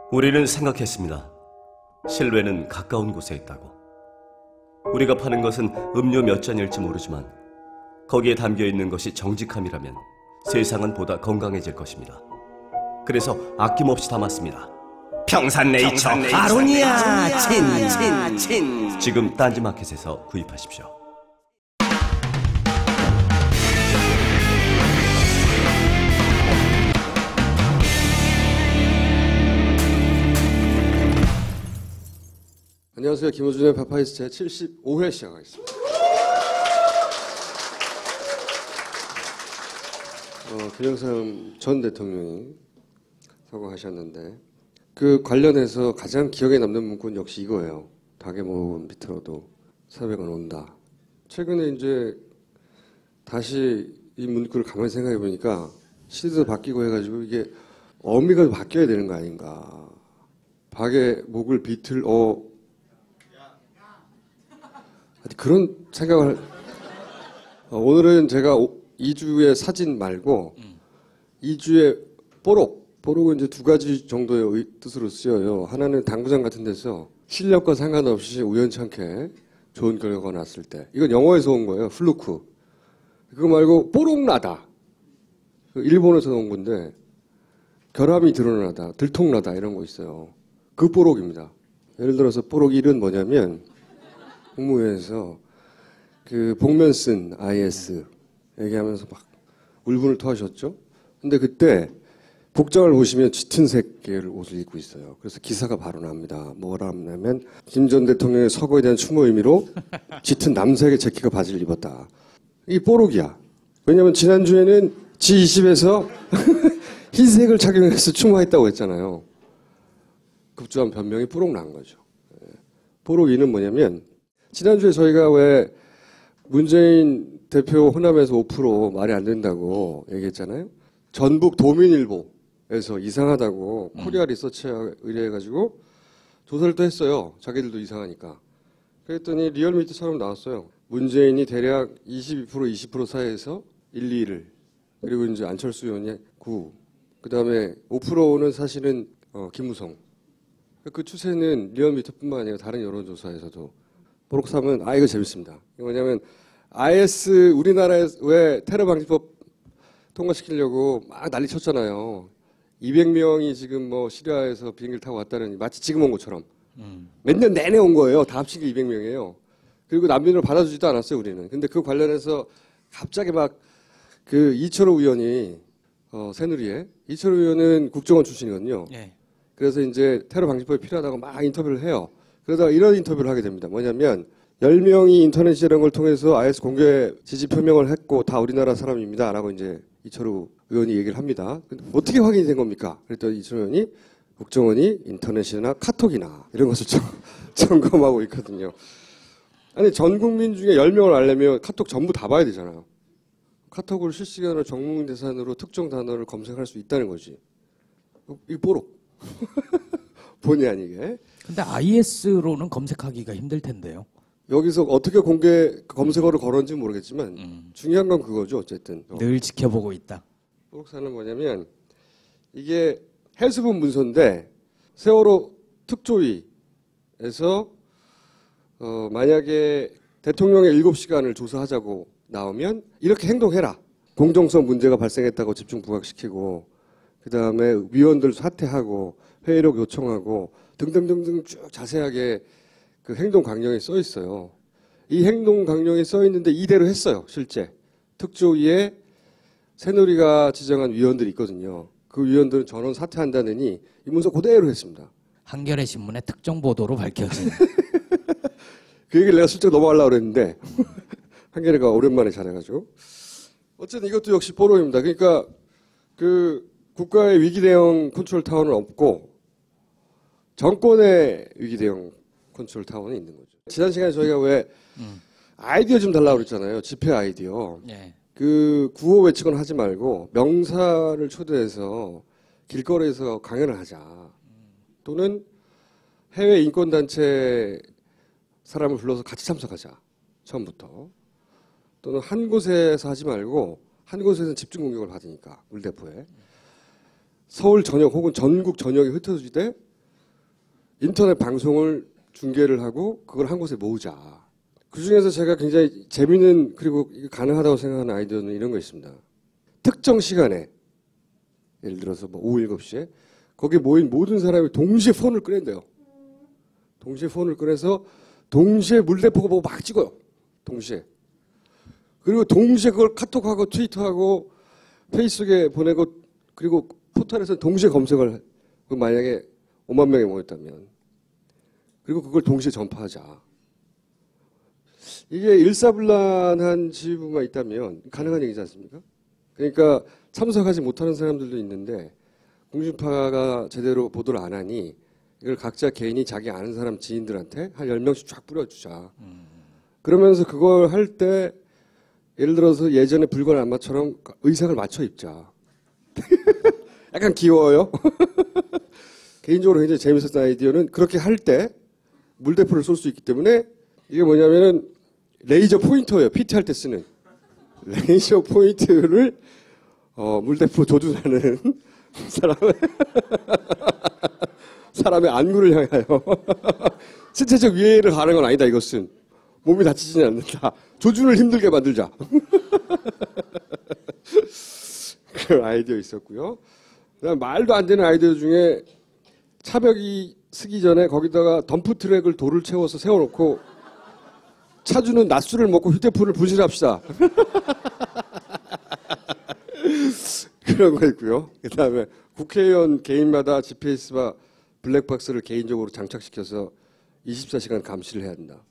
우리는 생각했습니다. 실외는 가까운 곳에 있다고. 우리가 파는 것은 음료 몇 잔일지 모르지만 거기에 담겨있는 것이 정직함이라면 세상은 보다 건강해질 것입니다. 그래서 아낌없이 담았습니다. 평산네이처 아로니아 친. 지금 딴지마켓에서 구입하십시오. 안녕하세요. 김호준의 파파이스 제 75회 시작하겠습니다. 김영삼 전 대통령이 서거하셨는데 그 관련해서 가장 기억에 남는 문구는 역시 이거예요. 닭의 목은 비틀어도 400원 온다. 최근에 이제 다시 이 문구를 가만히 생각해 보니까 시대도 바뀌고 해가지고 이게 어미가 바뀌어야 되는 거 아닌가. 닭의 목을 그런 생각을 오늘은 제가 이주의 사진 말고 이주의 뽀록은 이제 두 가지 정도의 뜻으로 쓰여요. 하나는 당구장 같은 데서 실력과 상관없이 우연찮게 좋은 결과가 났을 때, 이건 영어에서 온 거예요. 플루크. 그거 말고 뽀록나다, 일본에서 온 건데 결함이 드러나다, 들통나다 이런 거 있어요. 그 뽀록입니다. 예를 들어서 뽀록 1은 뭐냐면 국무회에서 그 복면 쓴 IS 얘기하면서 막 울분을 토하셨죠. 근데 그때 복장을 보시면 짙은 색계열 옷을 입고 있어요. 그래서 기사가 바로 납니다. 뭐라 하냐면 김 전 대통령의 서거에 대한 추모 의미로 짙은 남색의 재킷과 바지를 입었다. 이게 뽀록이야. 왜냐하면 지난주에는 G20에서 흰색을 착용해서 추모했다고 했잖아요. 급조한 변명이 뽀록 난 거죠. 뽀록 2는 뭐냐면 지난주에 저희가 왜 문재인 대표 호남에서 5% 말이 안 된다고 얘기했잖아요. 전북 도민일보에서 이상하다고 코리아 리서치에 의뢰해가지고 조사를 또 했어요. 자기들도 이상하니까. 그랬더니 리얼미터처럼 나왔어요. 문재인이 대략 22% 20% 사이에서 1, 2를, 그리고 이제 안철수 의원이 9, 그 다음에 5%는 사실은 김무성. 그 추세는 리얼미터뿐만 아니라 다른 여론조사에서도. 뽀록 3은 이거 재밌습니다. 이거 뭐냐면 IS 우리나라에 왜 테러 방지법 통과시키려고 막 난리 쳤잖아요. 200명이 지금 뭐 시리아에서 비행기를 타고 왔다는, 마치 지금 온 것처럼. 몇 년 내내 온 거예요. 다 합치기 200명이에요. 그리고 난민을 받아주지도 않았어요, 우리는. 근데 그 관련해서 갑자기 막 그 이철호 의원이 새누리에, 이철호 의원은 국정원 출신이거든요. 네. 그래서 이제 테러 방지법이 필요하다고 막 인터뷰를 해요. 그러다가 이런 인터뷰를 하게 됩니다. 뭐냐면 10명이 인터넷 이런 걸 통해서 IS 공개 지지 표명을 했고 다 우리나라 사람입니다 라고 이제 이철우 의원이 얘기를 합니다. 어떻게 확인이 된 겁니까? 그랬더니 이철우 의원이 국정원이 인터넷이나 카톡이나 이런 것을 점검하고 있거든요. 아니, 전 국민 중에 10명을 알려면 카톡 전부 다 봐야 되잖아요. 카톡을 실시간으로 전국민 대상으로 특정 단어를 검색할 수 있다는 거지. 이 뽀록. 본의 아니게. 근데 IS로는 검색하기가 힘들 텐데요. 여기서 어떻게 공개 검색어를 걸었는지 모르겠지만 중요한 건 그거죠. 어쨌든 늘 지켜보고 있다. 뽀록사는 뭐냐면 이게 해수본 문서인데 세월호 특조위에서 만약에 대통령의 7시간을 조사하자고 나오면 이렇게 행동해라. 공정성 문제가 발생했다고 집중 부각시키고, 그 다음에 위원들 사퇴하고 회의록 요청하고 등등등등 쭉 자세하게 그 행동 강령에 써 있어요. 이 행동 강령에 써 있는데 이대로 했어요. 실제 특조위에 새누리가 지정한 위원들이 있거든요. 그 위원들은 전원 사퇴한다느니 이 문서 그대로 했습니다. 한겨레 신문의 특정 보도로 밝혀진. 그 얘기를 내가 슬쩍 넘어가려고 그랬는데 한겨레가 오랜만에 잘해가지고. 어쨌든 이것도 역시 뽀록입니다. 그러니까 그 국가의 위기 대응 컨트롤 타워는 없고 정권의 위기 대응 컨트롤 타워는 있는 거죠. 지난 시간에 저희가 왜 아이디어 좀 달라고 그랬잖아요. 집회 아이디어. 네. 그 구호 외치거나 하지 말고 명사를 초대해서 길거리에서 강연을 하자. 또는 해외 인권단체 사람을 불러서 같이 참석하자. 처음부터. 또는 한 곳에서 하지 말고 한 곳에서는 집중 공격을 받으니까 물대포에. 서울 전역 혹은 전국 전역에 흩어지되 인터넷 방송을 중계를 하고 그걸 한 곳에 모으자. 그 중에서 제가 굉장히 재미있는 그리고 가능하다고 생각하는 아이디어는 이런 거 있습니다. 특정 시간에 예를 들어서 뭐 오후 7시에 거기에 모인 모든 사람이 동시에 폰을 꺼낸대요. 동시에 폰을 꺼내서 동시에 물대포가 보고 막 찍어요. 동시에. 그리고 동시에 그걸 카톡하고 트위터하고 페이스북에 보내고 그리고 포털에서 동시에 검색을 만약에 5만 명이 모였다면 그리고 그걸 동시에 전파하자. 이게 일사불란한 지부가 있다면 가능한 얘기지 않습니까? 그러니까 참석하지 못하는 사람들도 있는데 공중파가 제대로 보도를 안 하니 이걸 각자 개인이 자기 아는 사람 지인들한테 한 10명씩 쫙 뿌려주자. 그러면서 그걸 할 때 예를 들어서 예전에 불과 안마처럼 의상을 맞춰 입자. 약간 귀여워요. 개인적으로 굉장히 재밌었던 아이디어는 그렇게 할 때 물대포를 쏠 수 있기 때문에 이게 뭐냐면은 레이저 포인터예요. PT 할 때 쓰는. 레이저 포인트를 물대포 조준하는 사람의 안구를 향하여 신체적 위해를 가하는 건 아니다. 이것은 몸이 다치지는 않는다. 조준을 힘들게 만들자. 그런 아이디어 있었고요. 그다음 말도 안 되는 아이디어 중에 차벽이 쓰기 전에 거기다가 덤프 트랙을 돌을 채워서 세워놓고 차주는 낮술을 먹고 휴대폰을 분실합시다. 그런 거 있고요. 그다음에 국회의원 개인마다 GPS와 블랙박스를 개인적으로 장착시켜서 24시간 감시를 해야 된다.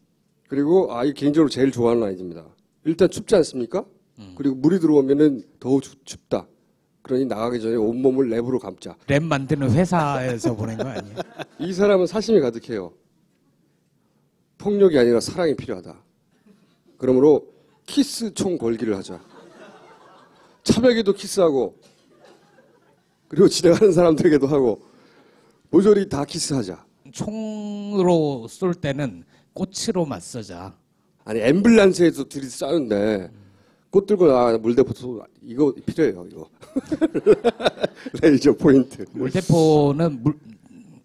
그리고 이 개인적으로 제일 좋아하는 아이디어입니다. 일단 춥지 않습니까? 그리고 물이 들어오면은 더욱 춥다. 그러니 나가기 전에 온몸을 랩으로 감자. 랩 만드는 회사에서 보낸 거 아니에요? 이 사람은 사심이 가득해요. 폭력이 아니라 사랑이 필요하다. 그러므로 키스 총 걸기를 하자. 차벽에도 키스하고 그리고 지나가는 사람들에게도 하고 모조리 다 키스하자. 총으로 쏠 때는 꽃으로 맞서자. 아니 앰뷸런스에서 둘이 싸우는데 꽃 들고 나 물대포 쏘 이거 필요해요. 이거 레이저 포인트. 물대포는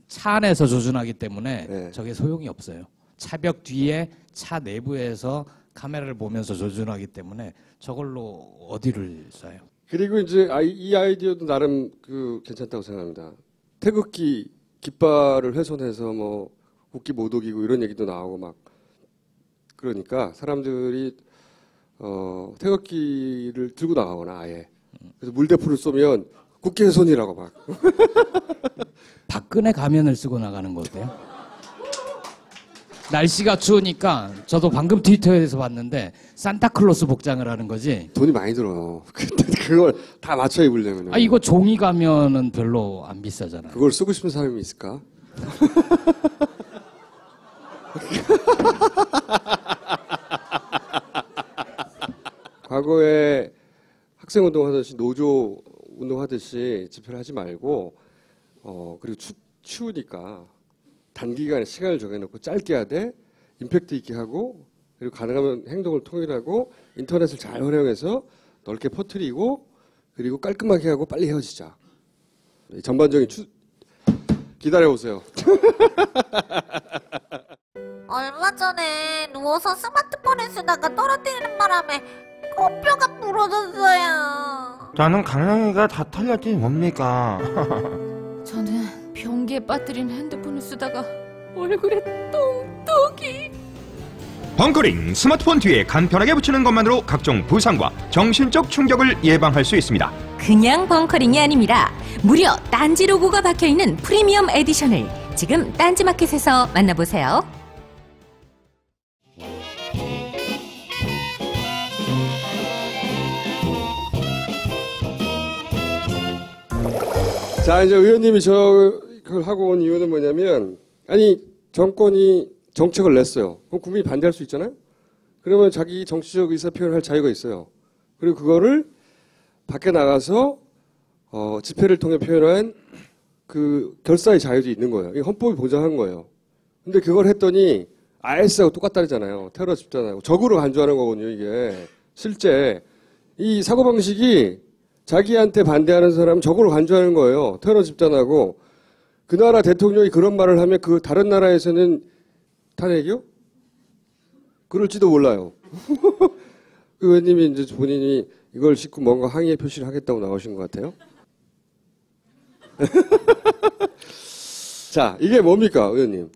차 안에서 조준하기 때문에 네. 저게 소용이 없어요. 차벽 뒤에 차 내부에서 카메라를 보면서 조준하기 때문에 저걸로 어디를 쏴요? 그리고 이제 이 아이디어도 나름 괜찮다고 생각합니다. 태극기 깃발을 훼손해서 뭐 국기 못 어기고 이런 얘기도 나오고 막 그러니까 사람들이 태극기를 들고 나가거나 아예 그래서 물대포를 쏘면 국기 훼손이라고 막. 박근혜 가면을 쓰고 나가는 거 어때요? 날씨가 추우니까 저도 방금 트위터에서 봤는데 산타클로스 복장을 하는 거지. 돈이 많이 들어요. 근데 그걸 다 맞춰 입으려면. 이거 종이 가면은 별로 안 비싸잖아요. 그걸 쓰고 싶은 사람이 있을까? 과거에 학생 운동하듯이 노조 운동하듯이 집회를 하지 말고 그리고 추우니까 단기간에 시간을 정해놓고 짧게 하되 임팩트 있게 하고 그리고 가능하면 행동을 통일하고 인터넷을 잘 활용해서 넓게 퍼뜨리고 그리고 깔끔하게 하고 빨리 헤어지자. 전반적인 기다려보세요. 얼마 전에 누워서 스마트폰을 쓰다가 떨어뜨리는 바람에 코뼈가 부러졌어요. 나는 강남이가 다 털렸지 뭡니까? 저는 변기에 빠뜨린 핸드폰을 쓰다가 얼굴에 똥똑이. 벙커링 스마트폰 뒤에 간편하게 붙이는 것만으로 각종 부상과 정신적 충격을 예방할 수 있습니다. 그냥 벙커링이 아닙니다. 무려 딴지 로고가 박혀있는 프리미엄 에디션을 지금 딴지마켓에서 만나보세요. 자, 이제 의원님이 저걸 하고 온 이유는 뭐냐면, 정권이 정책을 냈어요. 그럼 국민이 반대할 수 있잖아요? 그러면 자기 정치적 의사 표현을 할 자유가 있어요. 그리고 그거를 밖에 나가서, 집회를 통해 표현한 그 결사의 자유도 있는 거예요. 이게 헌법이 보장한 거예요. 근데 그걸 했더니 IS하고 똑같다잖아요. 테러 집단하고. 적으로 간주하는 거거든요, 이게. 실제. 이 사고방식이 자기한테 반대하는 사람 적으로 간주하는 거예요. 테러 집단하고. 그 나라 대통령이 그런 말을 하면 그 다른 나라에서는 탄핵이요? 그럴지도 몰라요. 그 의원님이 이제 본인이 이걸 싣고 뭔가 항의 표시를 하겠다고 나오신 것 같아요. 자, 이게 뭡니까, 의원님?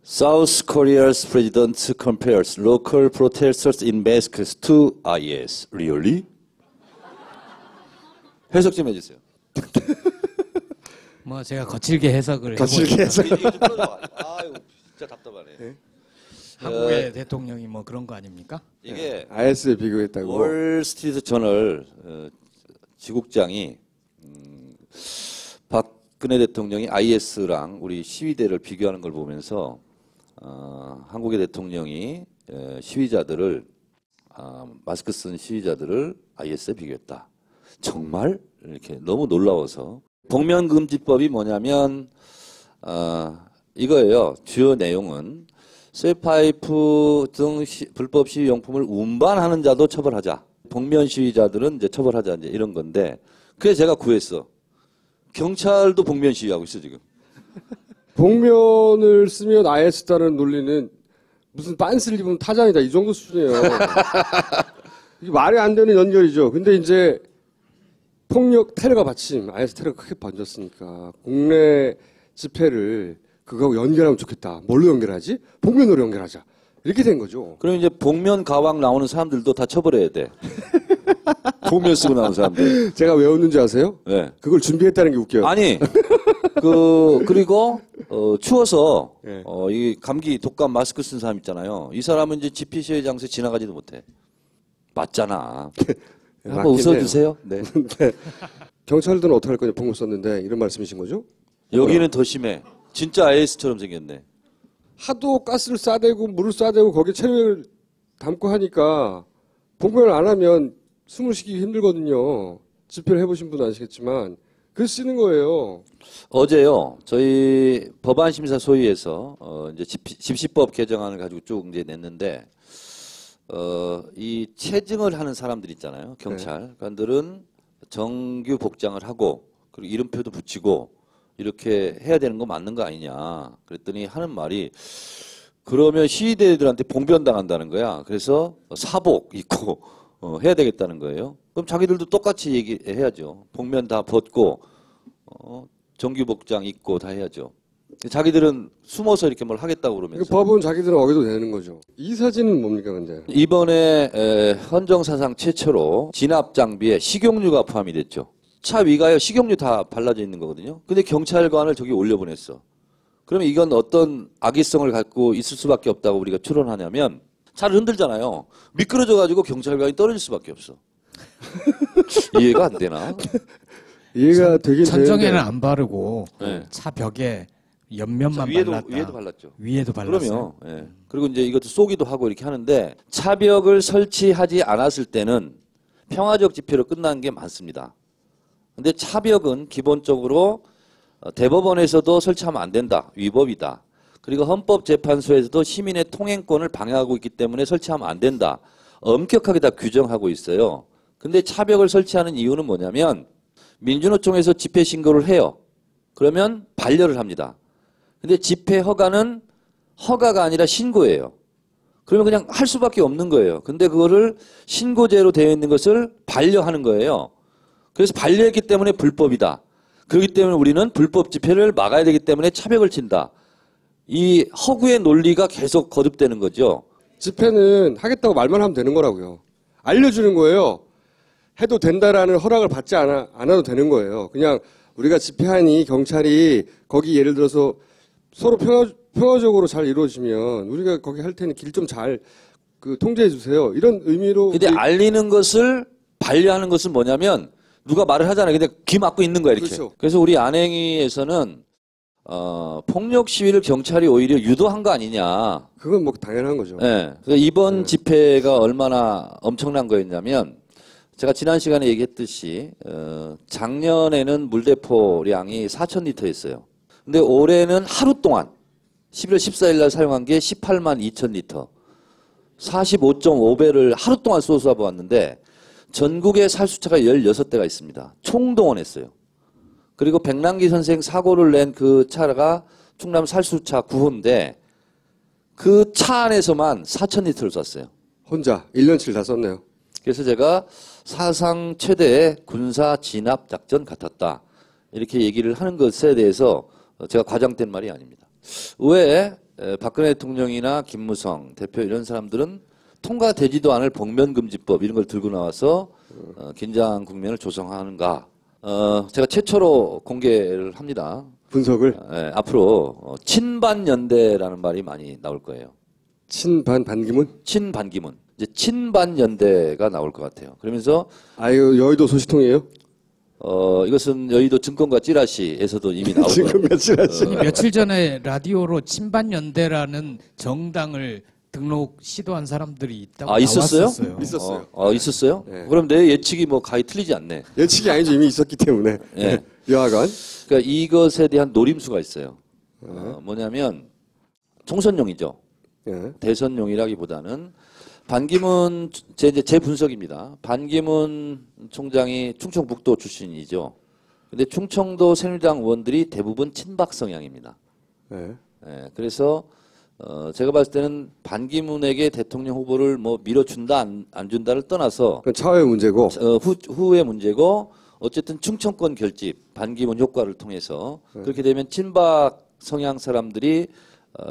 South Korea's president compares local protesters in masks to IS. Really? 해석 좀 해주세요. 뭐 제가 거칠게 해석을 거칠게 해석. 아유, 진짜 답답하네. 네? 한국의 대통령이 뭐 그런 거 아닙니까? 이게 IS에 비교했다고. 월스트리트 저널 지국장이 박근혜 대통령이 IS랑 우리 시위대를 비교하는 걸 보면서 한국의 대통령이 시위자들을 마스크 쓴 시위자들을 IS에 비교했다. 정말 이렇게 너무 놀라워서 복면금지법이 뭐냐면 이거예요. 주요 내용은 쇠파이프 등 불법 시위 용품을 운반하는 자도 처벌하자. 복면 시위자들은 이제 처벌하자 이제 이런 건데 그래서 제가 구했어. 경찰도 복면 시위하고 있어 지금. 복면을 쓰면 IS다는 논리는 무슨 빤스를 입으면 타잔이다 이 정도 수준이에요. 이게 말이 안 되는 연결이죠. 근데 이제 폭력 테러가 마침 IS 테러가 크게 번졌으니까 국내 집회를 그거하고 연결하면 좋겠다. 뭘로 연결하지? 복면으로 연결하자. 이렇게 된 거죠. 그럼 이제 복면 가왕 나오는 사람들도 다 처벌해야 돼. 복면 쓰고 나오는 사람들. 제가 왜 웃는지 아세요? 네. 그걸 준비했다는 게 웃겨요. 아니 그리고 추워서 네. 이 감기 독감 마스크 쓴 사람 있잖아요. 이 사람은 이제 집회 시위 장소에 지나가지도 못해. 맞잖아. 한번 웃어주세요. 네. 네. 경찰들은 어떻게 할 거냐 복면 썼는데 이런 말씀이신 거죠? 여기는 더 심해. 진짜 IS처럼 생겼네. 하도 가스를 싸대고 물을 싸대고 거기에 체류액을 담고 하니까 복면을 안 하면 숨을 쉬기 힘들거든요. 집회를 해보신 분은 아시겠지만 그래서 쓰는 거예요. 어제요 저희 법안심사소위에서 이제 집시법 개정안을 가지고 쭉 이제 냈는데 이 체증을 하는 사람들 있잖아요. 경찰관들은 정규 복장을 하고 그리고 이름표도 붙이고 이렇게 해야 되는 거 맞는 거 아니냐. 그랬더니 하는 말이 그러면 시위대들한테 봉변당한다는 거야. 그래서 사복 입고 해야 되겠다는 거예요. 그럼 자기들도 똑같이 얘기해야죠. 복면 다 벗고 정규 복장 입고 다 해야죠. 자기들은 숨어서 이렇게 뭘 하겠다고 그러면서. 법은 자기들은 어기도 되는 거죠. 이 사진은 뭡니까 근데? 이번에 헌정사상 최초로 진압 장비에 식용유가 포함이 됐죠. 차 위가요 식용유 다 발라져 있는 거거든요. 근데 경찰관을 저기 올려보냈어. 그러면 이건 어떤 악의성을 갖고 있을 수밖에 없다고 우리가 추론하냐면 차를 흔들잖아요. 미끄러져가지고 경찰관이 떨어질 수밖에 없어. 이해가 안 되나? 이해가 되긴 천정에는 되는데. 안 바르고 네. 차 벽에 옆면만 위에도 발랐다. 위에도 발랐죠. 위에도 발랐어요. 그럼요. 예. 그리고 이제 이것도 쏘기도 하고 이렇게 하는데 차벽을 설치하지 않았을 때는 평화적 집회로 끝난 게 많습니다. 근데 차벽은 기본적으로 대법원에서도 설치하면 안 된다. 위법이다. 그리고 헌법재판소에서도 시민의 통행권을 방해하고 있기 때문에 설치하면 안 된다. 엄격하게 다 규정하고 있어요. 근데 차벽을 설치하는 이유는 뭐냐면 민주노총에서 집회 신고를 해요. 그러면 반려를 합니다. 근데 집회 허가는 허가가 아니라 신고예요. 그러면 그냥 할 수밖에 없는 거예요. 근데 그거를 신고제로 되어 있는 것을 반려하는 거예요. 그래서 반려했기 때문에 불법이다. 그렇기 때문에 우리는 불법 집회를 막아야 되기 때문에 차벽을 친다. 이 허구의 논리가 계속 거듭되는 거죠. 집회는 하겠다고 말만 하면 되는 거라고요. 알려주는 거예요. 해도 된다라는 허락을 받지 않아도 되는 거예요. 그냥 우리가 집회하니 경찰이 거기 예를 들어서 서로 평화적으로 잘 이루어지면 우리가 거기 할 테니 길 좀 잘 통제해 주세요. 이런 의미로. 근데 알리는 것을 반려하는 것은 뭐냐면 누가 말을 하잖아요. 근데 귀 막고 있는 거야 이렇게. 그렇죠. 그래서 우리 안행위에서는 폭력 시위를 경찰이 오히려 유도한 거 아니냐. 그건 뭐 당연한 거죠. 네. 그래서 이번 집회가 얼마나 엄청난 거였냐면 제가 지난 시간에 얘기했듯이 작년에는 물대포량이 4,000리터였어요. 근데 올해는 하루 동안 11월 14일 날 사용한 게 18만 2천 리터. 45.5배를 하루 동안 쏘아 보았는데 전국에 살수차가 16대가 있습니다. 총동원했어요. 그리고 백남기 선생 사고를 낸 그 차가 충남 살수차 9호인데 그 차 안에서만 4,000리터를 쐈어요. 혼자 1년치를 다 썼네요. 그래서 제가 사상 최대의 군사 진압 작전 같았다. 이렇게 얘기를 하는 것에 대해서 제가 과장된 말이 아닙니다. 왜 박근혜 대통령이나 김무성 대표 이런 사람들은 통과되지도 않을 복면금지법 이런 걸 들고 나와서 긴장 국면을 조성하는가. 제가 최초로 공개를 합니다. 분석을 앞으로 친반연대라는 말이 많이 나올 거예요. 반기문? 친반기문. 이제 친반연대가 나올 것 같아요. 그러면서 이거 여의도 소식통이에요? 이것은 여의도 증권가 찌라시에서도 이미 나오고 증권가 찌라시. 며칠 전에 라디오로 친반연대라는 정당을 등록 시도한 사람들이 있다고 있었어요? 나왔었어요. 있었어요. 있었어요? 네. 그럼 내 예측이 뭐 가히 틀리지 않네. 예측이 아니죠. 이미 있었기 때문에. 네. 여하간. 그러니까 이것에 대한 노림수가 있어요. 뭐냐면 총선용이죠. 예. 대선용이라기보다는 반기문 제 분석입니다. 반기문 총장이 충청북도 출신이죠. 근데 충청도 새누리당 의원들이 대부분 친박 성향입니다. 예. 그래서 제가 봤을 때는 반기문에게 대통령 후보를 뭐 밀어준다 안 준다를 떠나서 그건 차후의 문제고. 후의 문제고 어쨌든 충청권 결집 반기문 효과를 통해서 그렇게 되면 친박 성향 사람들이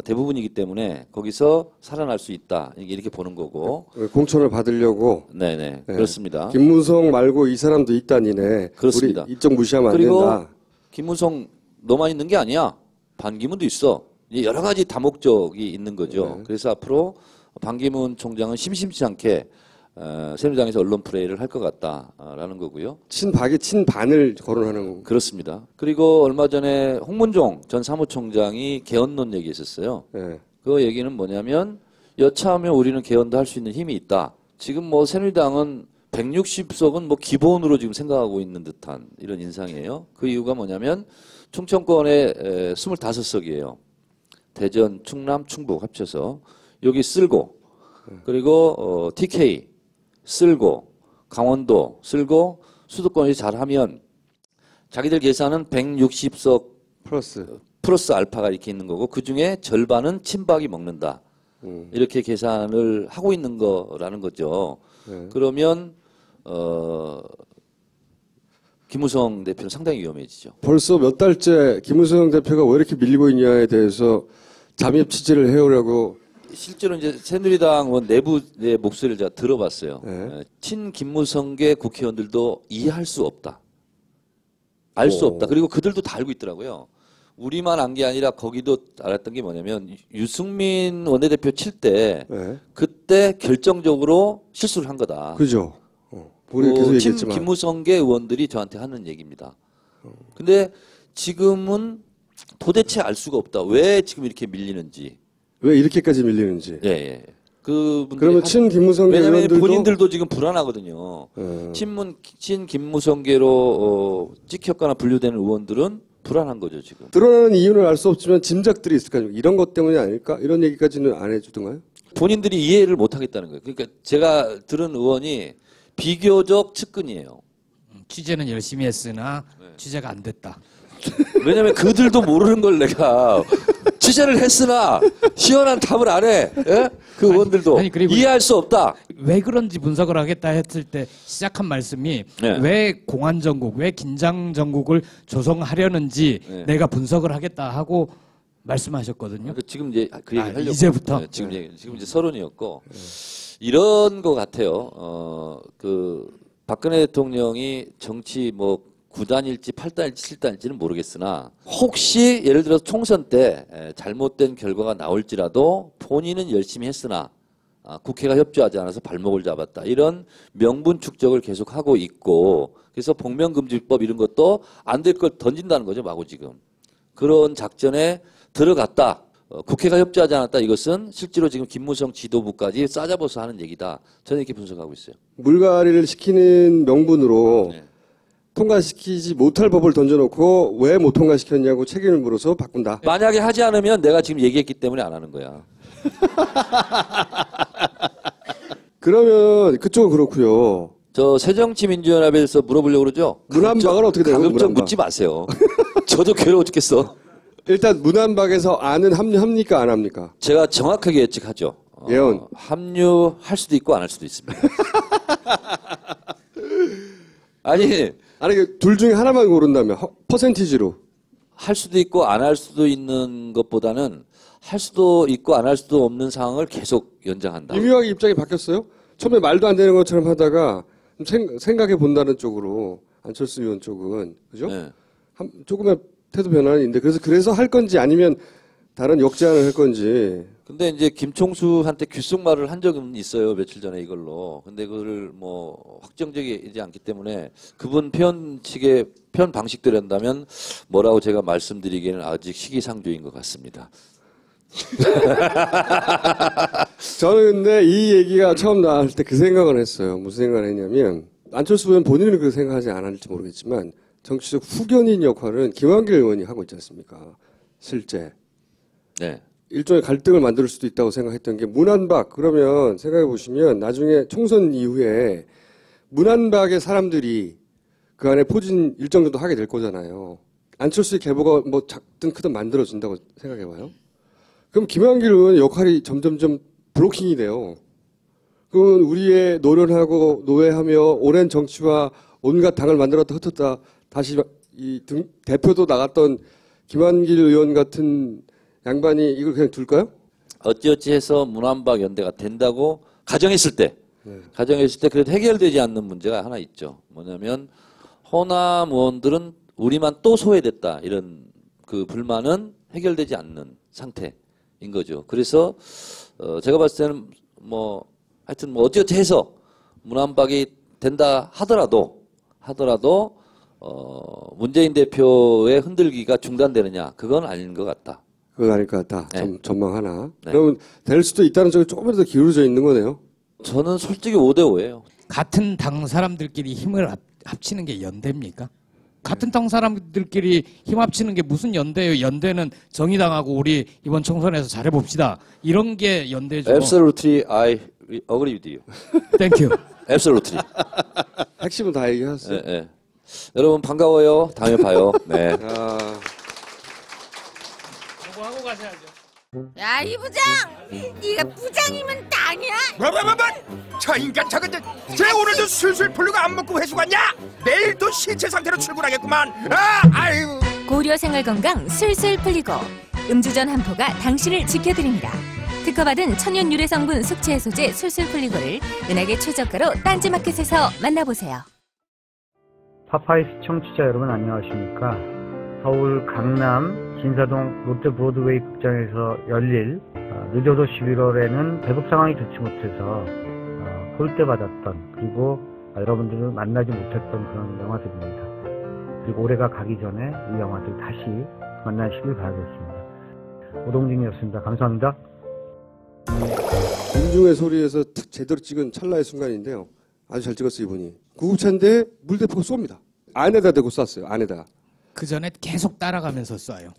대부분이기 때문에 거기서 살아날 수 있다 이렇게 보는 거고 공천을 받으려고. 네네 네. 그렇습니다. 김무성 말고 이 사람도 있다니네. 그렇습니다. 우리 이쪽 무시하면 안 그리고 된다. 김무성 너만 있는 게 아니야. 반기문도 있어. 여러 가지 다목적이 있는 거죠. 네. 그래서 앞으로 반기문 총장은 심심치 않게 새누리당에서 언론 플레이를 할 것 같다라는 거고요. 친박이 친반을 거론하는 거고. 그렇습니다. 그리고 얼마 전에 홍문종 전 사무총장이 개헌론 얘기했었어요. 예. 그 얘기는 뭐냐면 여차하면 우리는 개헌도 할 수 있는 힘이 있다. 지금 뭐 새누리당은 160석은 뭐 기본으로 지금 생각하고 있는 듯한 이런 인상이에요. 그 이유가 뭐냐면 충청권에 25석이에요. 대전, 충남, 충북 합쳐서 여기 쓸고 그리고 TK 쓸고 강원도 쓸고 수도권이 잘하면 자기들 계산은 160석 플러스 알파가 이렇게 있는 거고 그중에 절반은 친박이 먹는다. 이렇게 계산을 하고 있는 거라는 거죠. 그러면 김무성 대표는 상당히 위험해지죠. 벌써 몇 달째 김무성 대표가 왜 이렇게 밀리고 있냐에 대해서 잠입 취재를 해오려고. 실제로 이제 새누리당 의원 내부의 목소리를 제가 들어봤어요. 네. 친 김무성계 국회의원들도 이해할 수 없다. 알 수 없다. 그리고 그들도 다 알고 있더라고요. 우리만 안 게 아니라 거기도 알았던 게 뭐냐면 유승민 원내대표 칠 때 네. 그때 결정적으로 실수를 한 거다. 그죠. 우리 계속 친 얘기했지만. 김무성계 의원들이 저한테 하는 얘기입니다. 근데 지금은 도대체 알 수가 없다. 왜 지금 이렇게 밀리는지. 왜 이렇게까지 밀리는지. 예. 그러면 친 김무성계 왜냐하면 의원들도 본인들도 지금 불안하거든요. 친 김무성계로 찍혔거나 분류되는 의원들은 불안한 거죠 지금. 드러나는 이유는 알 수 없지만 짐작들이 있을 거 아니에요. 이런 것 때문이 아닐까? 이런 얘기까지는 안 해주던가요? 본인들이 이해를 못 하겠다는 거예요. 그러니까 제가 들은 의원이 비교적 측근이에요. 취재는 열심히 했으나 취재가 안 됐다. 왜냐면 그들도 모르는 걸 내가 취재를 했으나 시원한 답을 안 해. 예? 그 의원들도 그리고 이해할 수 없다. 왜 그런지 분석을 하겠다 했을 때 시작한 말씀이 네. 왜 공안정국, 왜 긴장정국을 조성하려는지 네. 내가 분석을 하겠다 하고 말씀하셨거든요. 지금 이제 그 얘기 하려고. 이제부터? 네, 지금 이제 서론이었고 이런 것 같아요. 그 박근혜 대통령이 정치 뭐 9단일지 8단일지 7단일지는 모르겠으나 혹시 예를 들어서 총선 때 잘못된 결과가 나올지라도 본인은 열심히 했으나 국회가 협조하지 않아서 발목을 잡았다. 이런 명분 축적을 계속하고 있고 그래서 복면금지법 이런 것도 안 될 걸 던진다는 거죠. 마구 지금. 그런 작전에 들어갔다. 국회가 협조하지 않았다. 이것은 실제로 지금 김무성 지도부까지 싸잡아서 하는 얘기다. 저는 이렇게 분석하고 있어요. 물갈이를 시키는 명분으로 네. 통과시키지 못할 법을 던져놓고 왜 못 통과시켰냐고 책임을 물어서 바꾼다. 만약에 하지 않으면 내가 지금 얘기했기 때문에 안 하는 거야. 그러면 그쪽은 그렇고요. 저 새정치민주연합에서 물어보려고 그러죠? 문안박은 어떻게 되는 거예요? 가급적 묻지 마세요. 저도 괴로워 죽겠어. 일단 문안박에서 안은 합류합니까 안 합니까? 제가 정확하게 예측하죠. 예언. 합류할 수도 있고 안 할 수도 있습니다. 아니 둘 중에 하나만 고른다면 퍼센티지로 할 수도 있고 안 할 수도 있는 것보다는 할 수도 있고 안 할 수도 없는 상황을 계속 연장한다. 이명박의 입장이 바뀌었어요? 처음에 말도 안 되는 것처럼 하다가 생각해 본다는 쪽으로 안철수 의원 쪽은 그죠? 네. 조금의 태도 변화는 있는데 그래서 할 건지 아니면 다른 역제안을 할 건지. 근데 이제 김총수한테 귓속말을 한 적은 있어요. 며칠 전에 이걸로. 근데 그거를 뭐 확정적이지 않기 때문에 그분 표현 방식대로 한다면 뭐라고 제가 말씀드리기에는 아직 시기상조인 것 같습니다. 저는 근데 이 얘기가 처음 나왔을 때 그 생각을 했어요. 무슨 생각을 했냐면 안철수 의원 본인은 그 생각하지 않았을지 모르겠지만 정치적 후견인 역할은 김한길 의원이 하고 있지 않습니까? 실제. 네. 일종의 갈등을 만들 수도 있다고 생각했던 게 문안박. 그러면 생각해 보시면 나중에 총선 이후에 문안박의 사람들이 그 안에 포진 일정 정도 하게 될 거잖아요. 안철수의 계보가 뭐 작든 크든 만들어진다고 생각해 봐요. 그럼 김한길 의원의 역할이 점점점 브로킹이 돼요. 그건 우리의 노련하고 노예하며 오랜 정치와 온갖 당을 만들었다 흩었다 다시 대표도 나갔던 김한길 의원 같은 양반이 이걸 그냥 둘까요? 어찌어찌 해서 문안박 연대가 된다고 가정했을 때 그래도 해결되지 않는 문제가 하나 있죠. 뭐냐면 호남 의원들은 우리만 또 소외됐다 이런 그 불만은 해결되지 않는 상태인 거죠. 그래서 제가 봤을 때는 뭐 하여튼 뭐 어찌어찌 해서 문안박이 된다 하더라도 문재인 대표의 흔들기가 중단되느냐 그건 아닌 것 같다. 그건 아닐 것 같다. 네. 전망 하나. 네. 그러면 될 수도 있다는 쪽이 조금이라도 기울어져 있는 거네요. 저는 솔직히 5대5예요. 같은 당 사람들끼리 힘을 합치는 게 연대입니까? 같은 당 사람들끼리 힘 합치는 게 무슨 연대예요? 연대는 정의당하고 우리 이번 총선에서 잘해봅시다. 이런 게 연대죠. Absolutely, I agree with you. Thank you. Absolutely. 핵심은 다 얘기하세요. 네, 네. 여러분 반가워요. 다음에 봐요. 네. 하고 가셔야죠. 야, 이 부장! 네가 부장이면 땅이야? 저 인간 저건 쟤 오늘도 술술 풀리고 안 먹고 회수 갔냐? 내일도 신체 상태로 출근하겠구만. 아유. 고려 생활건강 술술 풀리고 음주전 한포가 당신을 지켜드립니다. 특허받은 천연 유래 성분 숙취 해소제 술술 풀리고를 은하계 최저가로 딴지마켓에서 만나보세요. 파파이 시청자 여러분 안녕하십니까? 서울 강남 진사동 롯데 브로드웨이 극장에서 열릴 늦어도 11월에는 배급 상황이 좋지 못해서 홀대받았던 그리고 여러분들을 만나지 못했던 그런 영화들입니다. 그리고 올해가 가기 전에 이 영화들 다시 만나시길 바라겠습니다. 오동진이었습니다. 감사합니다. 민중의 소리에서 제대로 찍은 찰나의 순간인데요. 아주 잘 찍었어요 이분이. 구급차인데 물대포가 쏩니다. 안에다 대고 쐈어요. 안에다. 그 전에 계속 따라가면서 쏴요.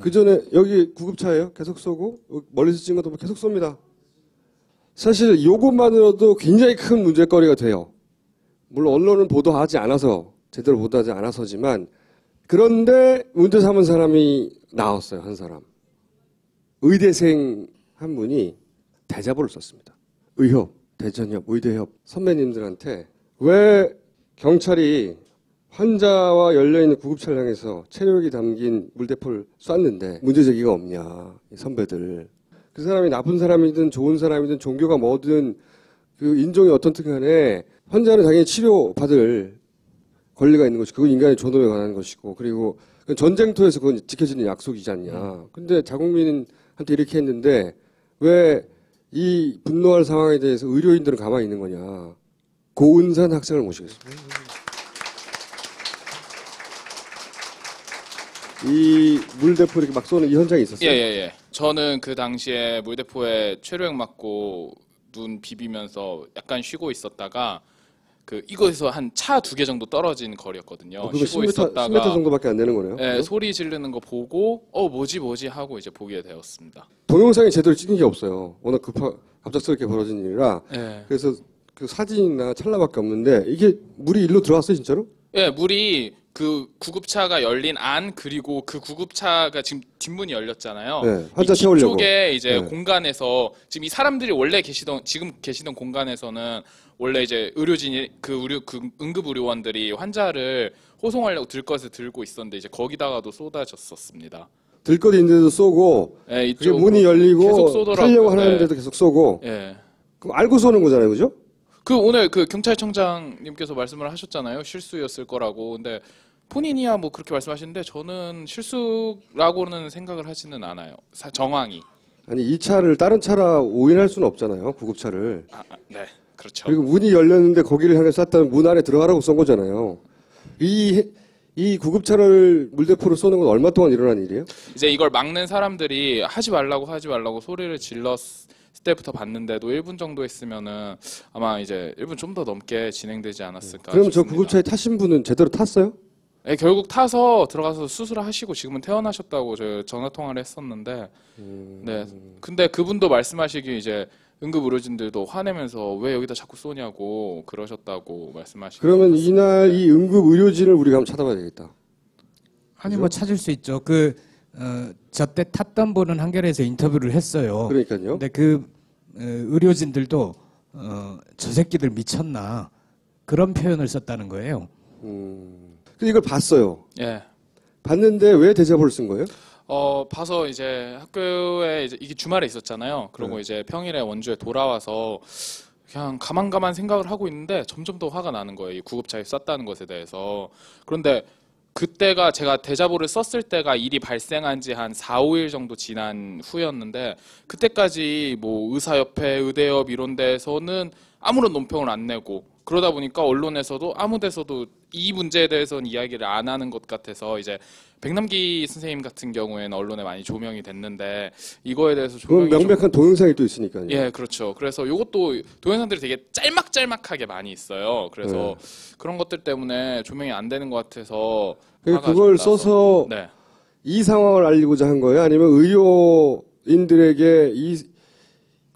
그 전에 여기 구급차예요. 계속 쏘고 멀리서 찍은 것도 계속 쏩니다. 사실 이것만으로도 굉장히 큰 문제거리가 돼요. 물론 언론은 보도하지 않아서 제대로 보도하지 않아서지만 그런데 문제 삼은 사람이 나왔어요. 한 사람. 의대생 한 분이 대자보를 썼습니다. 의협, 대전협, 의대협 선배님들한테 왜 경찰이 환자와 열려있는 구급차를 향해서 체력이 담긴 물대포를 쐈는데 문제제기가 없냐, 선배들. 그 사람이 나쁜 사람이든 좋은 사람이든 종교가 뭐든 그 인종이 어떻든 간에 환자는 당연히 치료받을 권리가 있는 것이고 그건 인간의 존엄에 관한 것이고 그리고 전쟁터에서 그건 지켜지는 약속이지 않냐. 근데 자국민한테 이렇게 했는데 왜 이 분노할 상황에 대해서 의료인들은 가만히 있는 거냐. 고은산 학생을 모시겠습니다. 이 물대포 이렇게 막 쏘는 이 현장이 있었어요? 예. 저는 그 당시에 물대포에 최루액 맞고 눈 비비면서 약간 쉬고 있었다가 그 이곳에서 한 차 2개 정도 떨어진 거리였거든요. 그거 쉬고 10m, 있었다가 10m 정도밖에 안 되는 거네요. 네, 소리 지르는 거 보고 뭐지 하고 이제 보게 되었습니다. 동영상이 제대로 찍힌 게 없어요. 워낙 갑작스럽게 벌어진 일이라. 네. 그래서 그 사진이나 찰나밖에 없는데 이게 물이 일로 들어왔어요, 진짜로? 예, 물이 그 구급차가 열린 안 그리고 그 구급차가 지금 뒷문이 열렸잖아요. 네, 환자 채우려고. 이쪽에 이제 네. 공간에서 지금 이 사람들이 원래 지금 계시던 공간에서는 원래 이제 의료진이 그 응급 의료원들이 환자를 호송하려고 들것을 들고 있었는데 이제 거기다가도 쏟아졌었습니다. 들것이 있는데도 쏘고 예, 그게 문이 열리고 계속 쏘더라고요. 타려고 하는데도 네. 계속 쏘고. 예. 그럼 알고 쏘는 거잖아요, 그죠? 그 오늘 그 경찰청장님께서 말씀을 하셨잖아요. 실수였을 거라고. 근데 본인이야 뭐 그렇게 말씀하시는데 저는 실수라고는 생각을 하지는 않아요. 정황이. 아니 이 차를 다른 차라 오인할 수는 없잖아요, 구급차를. 네, 그렇죠. 그리고 문이 열렸는데 거기를 향해 쐈다면 문 안에 들어가라고 쏜 거잖아요. 이 구급차를 물대포로 쏘는 건 얼마 동안 일어난 일이에요? 이제 이걸 막는 사람들이 하지 말라고 소리를 질렀을 때부터 봤는데도 1분 정도 했으면은 아마 이제 1분 좀 더 넘게 진행되지 않았을까 그럼 싶습니다. 저 구급차에 타신 분은 제대로 탔어요? 네, 결국 타서 들어가서 수술을 하시고 지금은 퇴원하셨다고 저 전화 통화를 했었는데, 네. 근데 그분도 말씀하시기 이제 응급 의료진들도 화내면서 왜 여기다 자꾸 쏘냐고 그러셨다고 말씀하시고. 그러면 이날 이 응급 의료진을 우리가 한번 찾아봐야 되겠다. 아니 뭐 찾을 수 있죠. 저때 탔던 분은 한겨레에서 인터뷰를 했어요. 그러니까요. 근데 의료진들도 저 새끼들 미쳤나 그런 표현을 썼다는 거예요. 근데 이걸 봤어요. 예. 봤는데 왜 대자보를 쓴 거예요? 봐서 이제 학교에 이게 주말에 있었잖아요. 그리고 이제 평일에 원주에 돌아와서 그냥 가만 생각을 하고 있는데 점점 더 화가 나는 거예요. 이 구급차에 쐈다는 것에 대해서. 그런데 그때가 제가 대자보를 썼을 때가 일이 발생한 지 한 4, 5일 정도 지난 후였는데 그때까지 뭐 의사협회, 의대협 이런 데서는 아무런 논평을 안 내고 그러다 보니까 언론에서도 아무 데서도 이 문제에 대해서는 이야기를 안 하는 것 같아서 이제 백남기 선생님 같은 경우에는 언론에 많이 조명이 됐는데 이거에 대해서 그건 명백한 동영상이 또 있으니까요. 예, 그렇죠. 그래서 이것도 동영상들이 되게 짤막짤막하게 많이 있어요. 그래서 그런 것들 때문에 조명이 안 되는 것 같아서 그걸 써서 네. 이 상황을 알리고자 한 거예요? 아니면 의료인들에게 이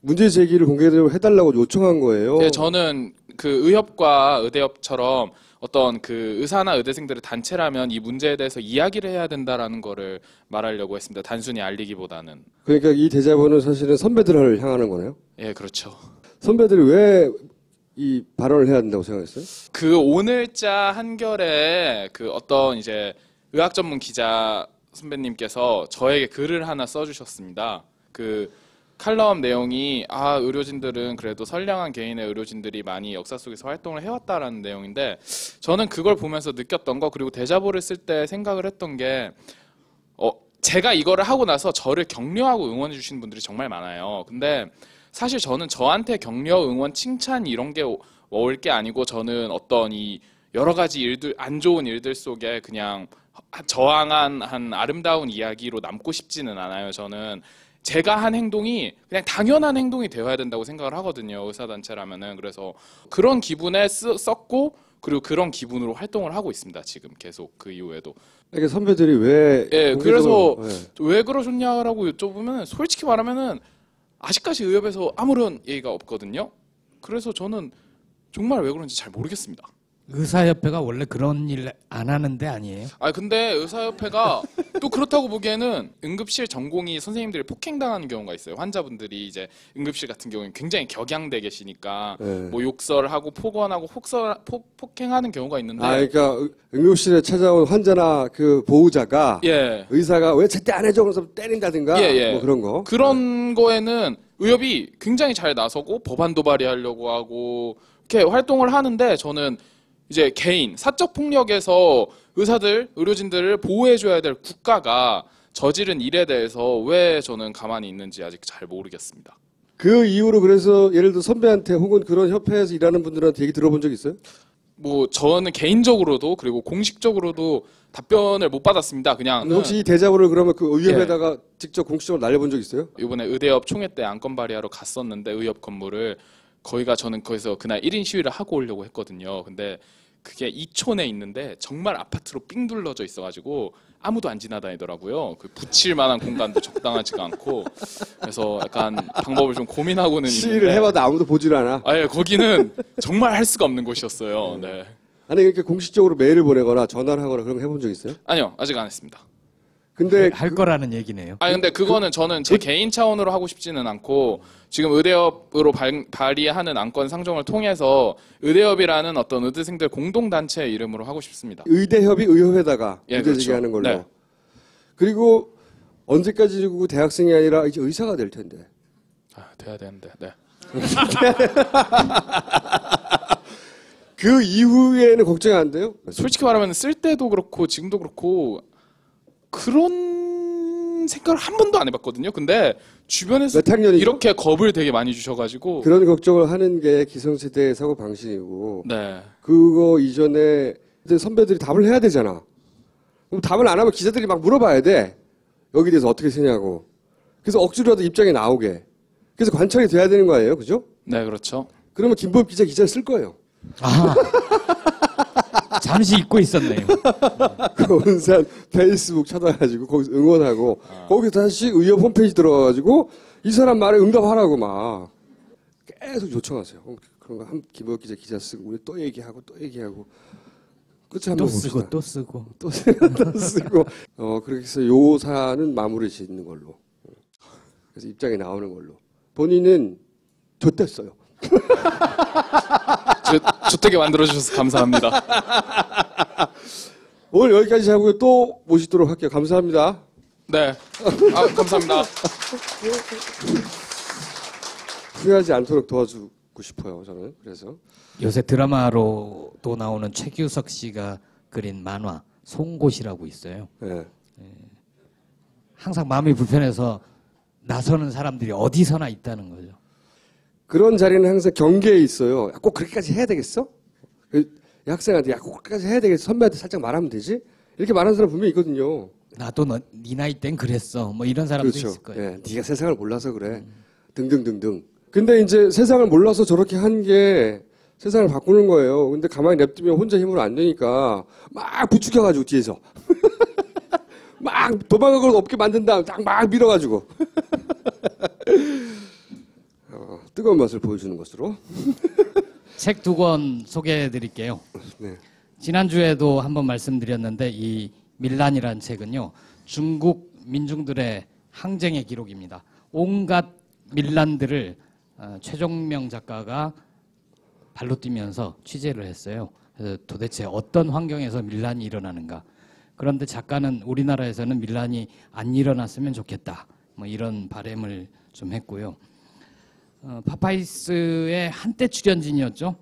문제 제기를 공개적으로 해달라고 요청한 거예요? 네, 저는 그 의협과 의대협처럼 어떤 그 의사나 의대생들의 단체라면 이 문제에 대해서 이야기를 해야 된다라는 거를 말하려고 했습니다. 단순히 알리기보다는. 그러니까 이 대자보는 사실은 선배들을 향하는 거네요? 예, 그렇죠. 선배들이 왜 이 발언을 해야 된다고 생각했어요? 그 오늘자 한겨레 그 어떤 이제 의학 전문 기자 선배님께서 저에게 글을 하나 써주셨습니다. 그 칼럼 내용이 의료진들은 그래도 선량한 개인의 의료진들이 많이 역사 속에서 활동을 해왔다라는 내용인데 저는 그걸 보면서 느꼈던 거 그리고 대자보를 쓸 때 생각을 했던 게 제가 이거를 하고 나서 저를 격려하고 응원해 주신 분들이 정말 많아요. 근데 사실 저는 저한테 격려, 응원, 칭찬 이런 게 올 게 아니고 저는 어떤 이 여러 가지 일들, 안 좋은 일들 속에 그냥 저항한 한 아름다운 이야기로 남고 싶지는 않아요. 저는 제가 한 행동이 그냥 당연한 행동이 되어야 된다고 생각을 하거든요. 의사단체라면은. 그래서 그런 기분에 썼고 그리고 그런 기분으로 활동을 하고 있습니다. 지금 계속 그 이후에도. 그러니까 선배들이 왜? 그래서 왜 그러셨냐라고 여쭤보면 솔직히 말하면은 아직까지 의협에서 아무런 얘기가 없거든요. 그래서 저는 정말 왜 그런지 잘 모르겠습니다. 의사협회가 원래 그런 일 안 하는 데 아니에요? 근데 의사협회가 또 그렇다고 보기에는 응급실 전공이 선생님들이 폭행당하는 경우가 있어요. 환자분들이 이제 응급실 같은 경우는 굉장히 격양돼 계시니까 뭐 욕설하고 폭언하고 폭행하는 경우가 있는데. 그러니까 응급실에 찾아온 환자나 그 보호자가 의사가 왜 제때 안 해줘 그래서 때린다든가 뭐 그런 거. 그런 거에는 의협이 굉장히 잘 나서고 법안 도발하려고 하고 이렇게 활동을 하는데 저는 이제 개인, 사적 폭력에서 의사들, 의료진들을 보호해줘야 될 국가가 저지른 일에 대해서 왜 저는 가만히 있는지 아직 잘 모르겠습니다. 그 이후로 그래서 예를 들어 선배한테 혹은 그런 협회에서 일하는 분들한테 얘기 들어본 적 있어요? 뭐 저는 개인적으로도 그리고 공식적으로도 답변을 못 받았습니다. 그냥 혹시 이 대자보를 그러면 그 의협에다가 직접 공식적으로 날려본 적 있어요? 이번에 의대협 총회 때 안건 발의하러 갔었는데 의협 건물을 저는 거기서 그날 1인 시위를 하고 오려고 했거든요. 근데 그게 이촌에 있는데 정말 아파트로 삥 둘러져 있어가지고 아무도 안 지나다니더라고요. 그 붙일 만한 공간도 적당하지가 않고 그래서 약간 방법을 좀 고민하고는 시위를 있는데 해봐도 아무도 보질 않아. 아예 거기는 정말 할 수가 없는 곳이었어요. 네. 아니 이렇게 공식적으로 메일을 보내거나 전화를 하거나 그런 거 해본 적 있어요? 아니요, 아직 안 했습니다. 근데 할 거라는 얘기네요. 근데 그거는 저는 제 개인 차원으로 하고 싶지는 않고 지금 의대협으로 발의하는 안건 상정을 통해서 의대협이라는 어떤 의대생들 공동단체 이름으로 하고 싶습니다. 의대협이 의협에다가 예, 문제 그렇죠. 제기하는 걸로. 네. 그리고 언제까지 그 대학생이 아니라 이제 의사가 될 텐데. 돼야 되는데. 네. 그 이후에는 걱정이 안 돼요? 솔직히 말하면 쓸 때도 그렇고 지금도 그렇고 그런 생각을 한 번도 안 해봤거든요. 근데 주변에서 몇 학년이죠? 이렇게 겁을 되게 많이 주셔가지고 그런 걱정을 하는 게 기성세대의 사고 방식이고 네. 그거 이전에 이제 선배들이 답을 해야 되잖아. 그럼 답을 안 하면 기자들이 막 물어봐야 돼. 여기 대해서 어떻게 생각하고. 그래서 억지로라도 입장이 나오게. 그래서 관찰이 돼야 되는 거 아니에요? 그죠? 네, 그렇죠. 그러면 김보엽 기자를 쓸 거예요. 잠시 잊고 있었네요. 그 온산 페이스북 찾아가지고 거기서 응원하고 거기서 다시 의협 홈페이지 들어가가지고 이 사람 말에 응답하라고 막 계속 요청하세요. 그런 거 한 김보엽 기자 쓰고 우리 또 얘기하고 또 얘기하고 끝에 한번 봅시다. 또 쓰고 또 쓰고 그렇게 해서 요 사안은 마무리 짓는 걸로. 그래서 입장이 나오는 걸로. 본인은 좆됐어요. 주택에 만들어주셔서 감사합니다. 오늘 여기까지 하고 또 모시도록 할게요. 감사합니다. 네. 감사합니다. 후회하지 않도록 도와주고 싶어요. 저는. 그래서 요새 드라마로도 나오는 최규석 씨가 그린 만화 송곳이라고 있어요. 네. 항상 마음이 불편해서 나서는 사람들이 어디서나 있다는 거죠. 그런 자리는 항상 경계에 있어요. 꼭 그렇게까지 해야 되겠어? 학생한테 꼭 그렇게까지 해야 되겠어? 선배한테 살짝 말하면 되지? 이렇게 말하는 사람 분명히 있거든요. 나도 네 나이 땐 그랬어. 뭐 이런 사람도 그렇죠. 있을 거예요. 예, 네가 세상을 몰라서 그래. 등등등등. 근데 이제 세상을 몰라서 저렇게 한 게 세상을 바꾸는 거예요. 근데 가만히 냅두면 혼자 힘으로 안 되니까 막 부추겨가지고 뒤에서 막 도망갈 걸 없게 만든 다음 막 밀어가지고 뜨거운 맛을 보여주는 것으로. 책 2권 소개해 드릴게요. 네. 지난주에도 한번 말씀드렸는데 이 밀란이라는 책은요. 중국 민중들의 항쟁의 기록입니다. 온갖 밀란들을 최종명 작가가 발로 뛰면서 취재를 했어요. 그래서 도대체 어떤 환경에서 밀란이 일어나는가. 그런데 작가는 우리나라에서는 밀란이 안 일어났으면 좋겠다. 뭐 이런 바람을 좀 했고요. 파파이스의 한때 출연진이었죠.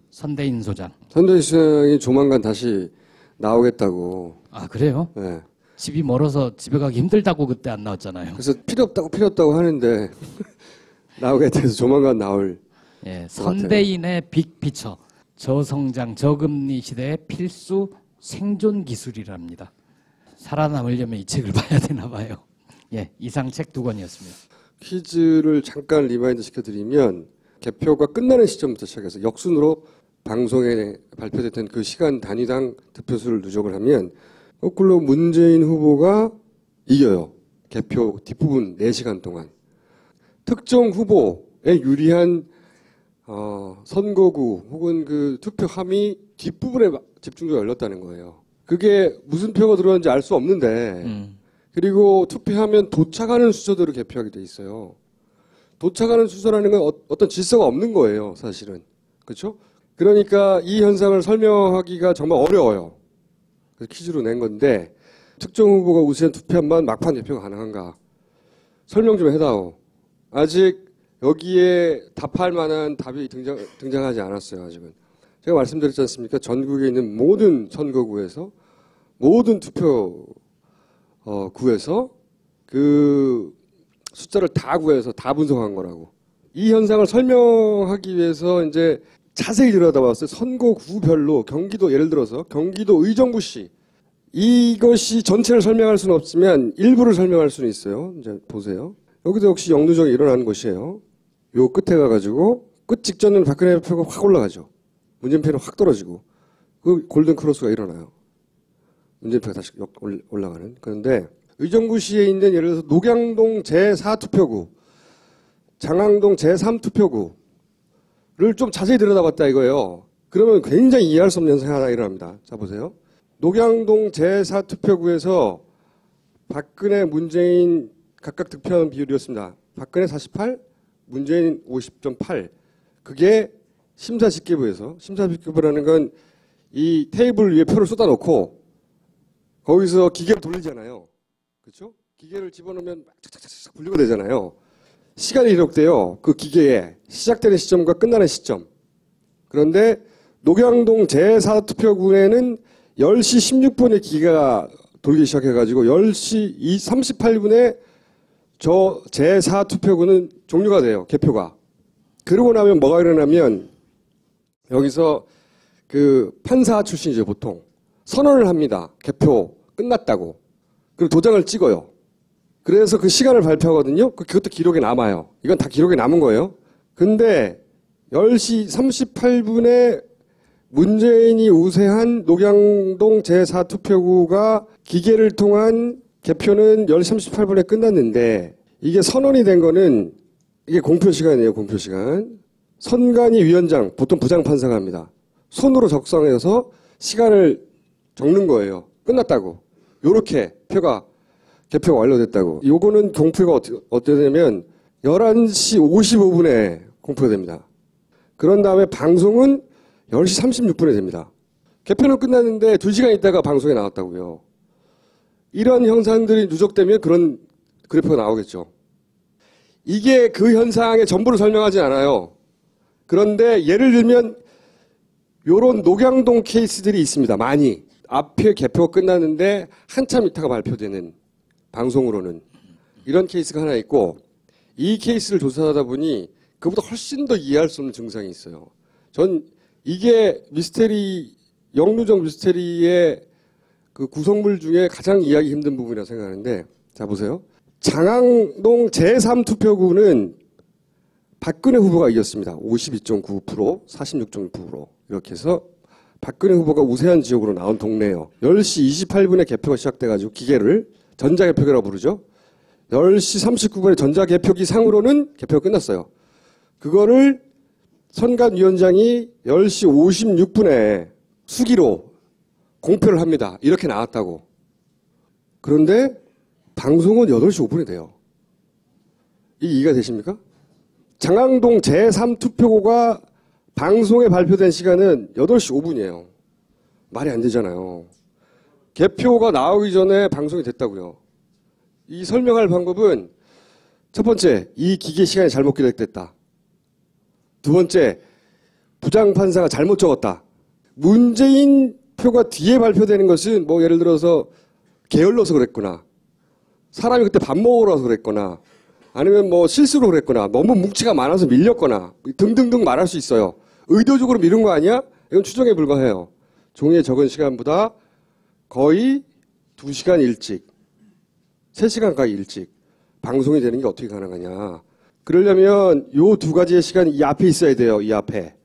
선대인 소장. 선대인 소장이 조만간 다시 나오겠다고. 아 그래요? 네. 집이 멀어서 집에 가기 힘들다고 그때 안 나왔잖아요. 그래서 필요 없다고 하는데 나오게 돼서 조만간 나올. 예, 선대인의 빅피처. 저성장 저금리 시대의 필수 생존 기술이랍니다. 살아남으려면 이 책을 봐야 되나 봐요. 예, 이상 책 2권이었습니다. 퀴즈를 잠깐 리마인드 시켜드리면 개표가 끝나는 시점부터 시작해서 역순으로 방송에 발표됐던 그 시간 단위당 득표수를 누적을 하면 거꾸로 문재인 후보가 이겨요. 개표 뒷부분 4시간 동안. 특정 후보에 유리한 선거구 혹은 그 투표함이 뒷부분에 집중적으로 열렸다는 거예요. 그게 무슨 표가 들어왔는지 알 수 없는데 그리고 투표하면 도착하는 순서대로 개표하게 돼 있어요. 도착하는 순서라는 건 어떤 질서가 없는 거예요, 사실은. 그렇죠? 그러니까 이 현상을 설명하기가 정말 어려워요. 그래서 퀴즈로 낸 건데 특정 후보가 우세한 투표함만 막판 개표가 가능한가? 설명 좀 해다오. 아직 여기에 답할 만한 답이 등장하지 않았어요, 아직은. 제가 말씀드렸지 않습니까? 전국에 있는 모든 선거구에서 모든 투표 구에서 그 숫자를 다 구해서 다 분석한 거라고. 이 현상을 설명하기 위해서 이제 자세히 들여다봤어요. 선거구별로 경기도 예를 들어서 경기도 의정부시 이것이 전체를 설명할 수는 없지만 일부를 설명할 수는 있어요. 이제 보세요. 여기도 역시 역누적이 일어나는 곳이에요. 요 끝에 가가지고 끝 직전에는 박근혜 표가 확 올라가죠. 문재인 표는 확 떨어지고 그 골든 크로스가 일어나요. 문재인표가 다시 올라가는. 그런데 의정부시에 있는 예를 들어서 녹양동 제4투표구, 장항동 제3투표구를 좀 자세히 들여다봤다 이거예요. 그러면 굉장히 이해할 수 없는 현상이 하나 일어납니다. 자 보세요. 녹양동 제4투표구에서 박근혜, 문재인 각각 득표하는 비율이었습니다. 박근혜 48, 문재인 50.8. 그게 심사집계부에서, 심사집계부라는 건 이 테이블 위에 표를 쏟아놓고 거기서 기계를 돌리잖아요. 그렇죠? 기계를 집어넣으면 착착착착 분류가 되잖아요. 시간이 기록돼요. 그 기계에 시작되는 시점과 끝나는 시점. 그런데 녹양동 제4투표구에는 10시 16분에 기계가 돌기 시작해가지고 10시 38분에 저 제4투표구는 종료가 돼요. 개표가. 그러고 나면 뭐가 일어나면 여기서 그 판사 출신이죠. 보통. 선언을 합니다. 개표 끝났다고. 그리고 도장을 찍어요. 그래서 그 시간을 발표하거든요. 그것도 기록에 남아요. 이건 다 기록에 남은 거예요. 근데 10시 38분에 문재인이 우세한 녹양동 제4투표구가 기계를 통한 개표는 10시 38분에 끝났는데 이게 선언이 된 거는 이게 공표 시간이에요. 공표 시간. 선관위 위원장, 보통 부장판사가 합니다. 손으로 적성해서 시간을 적는 거예요. 끝났다고. 요렇게 개표가 완료됐다고. 요거는 공표가 어떻게 되냐면 11시 55분에 공표됩니다. 그런 다음에 방송은 10시 36분에 됩니다. 개표는 끝났는데 2시간 있다가 방송에 나왔다고요. 이런 현상들이 누적되면 그런 그래프가 나오겠죠. 이게 그 현상의 전부를 설명하지 않아요. 그런데 예를 들면 요런 녹양동 케이스들이 있습니다. 많이. 앞에 개표가 끝났는데 한참 있다가 발표되는 방송으로는 이런 케이스가 하나 있고 이 케이스를 조사하다 보니 그보다 훨씬 더 이해할 수 없는 증상이 있어요. 전 이게 영루정 미스테리의 그 구성물 중에 가장 이해하기 힘든 부분이라고 생각하는데 자 보세요. 장항동 제3투표구는 박근혜 후보가 이겼습니다. 52.9%, 46.9% 이렇게 해서 박근혜 후보가 우세한 지역으로 나온 동네예요. 10시 28분에 개표가 시작돼가지고 기계를 전자개표기라고 부르죠. 10시 39분에 전자개표기 상으로는 개표가 끝났어요. 그거를 선관위원장이 10시 56분에 수기로 공표를 합니다. 이렇게 나왔다고. 그런데 방송은 8시 5분에 돼요. 이게 이해가 되십니까? 장항동 제3투표구가 방송에 발표된 시간은 8시 5분이에요. 말이 안 되잖아요. 개표가 나오기 전에 방송이 됐다고요. 이 설명할 방법은 첫 번째, 이 기계 시간이 잘못 기록됐다. 두 번째, 부장판사가 잘못 적었다. 문재인 표가 뒤에 발표되는 것은 뭐 예를 들어서 게을러서 그랬구나. 사람이 그때 밥 먹으러 와서 그랬거나 아니면 뭐 실수로 그랬거나 너무 뭉치가 많아서 밀렸거나 등등등 말할 수 있어요. 의도적으로 미룬 거 아니야? 이건 추정에 불과해요. 종이에 적은 시간보다 거의 2시간 일찍, 3시간 가까이 일찍 방송이 되는 게 어떻게 가능하냐. 그러려면 요 두 가지의 시간이 이 앞에 있어야 돼요. 이 앞에.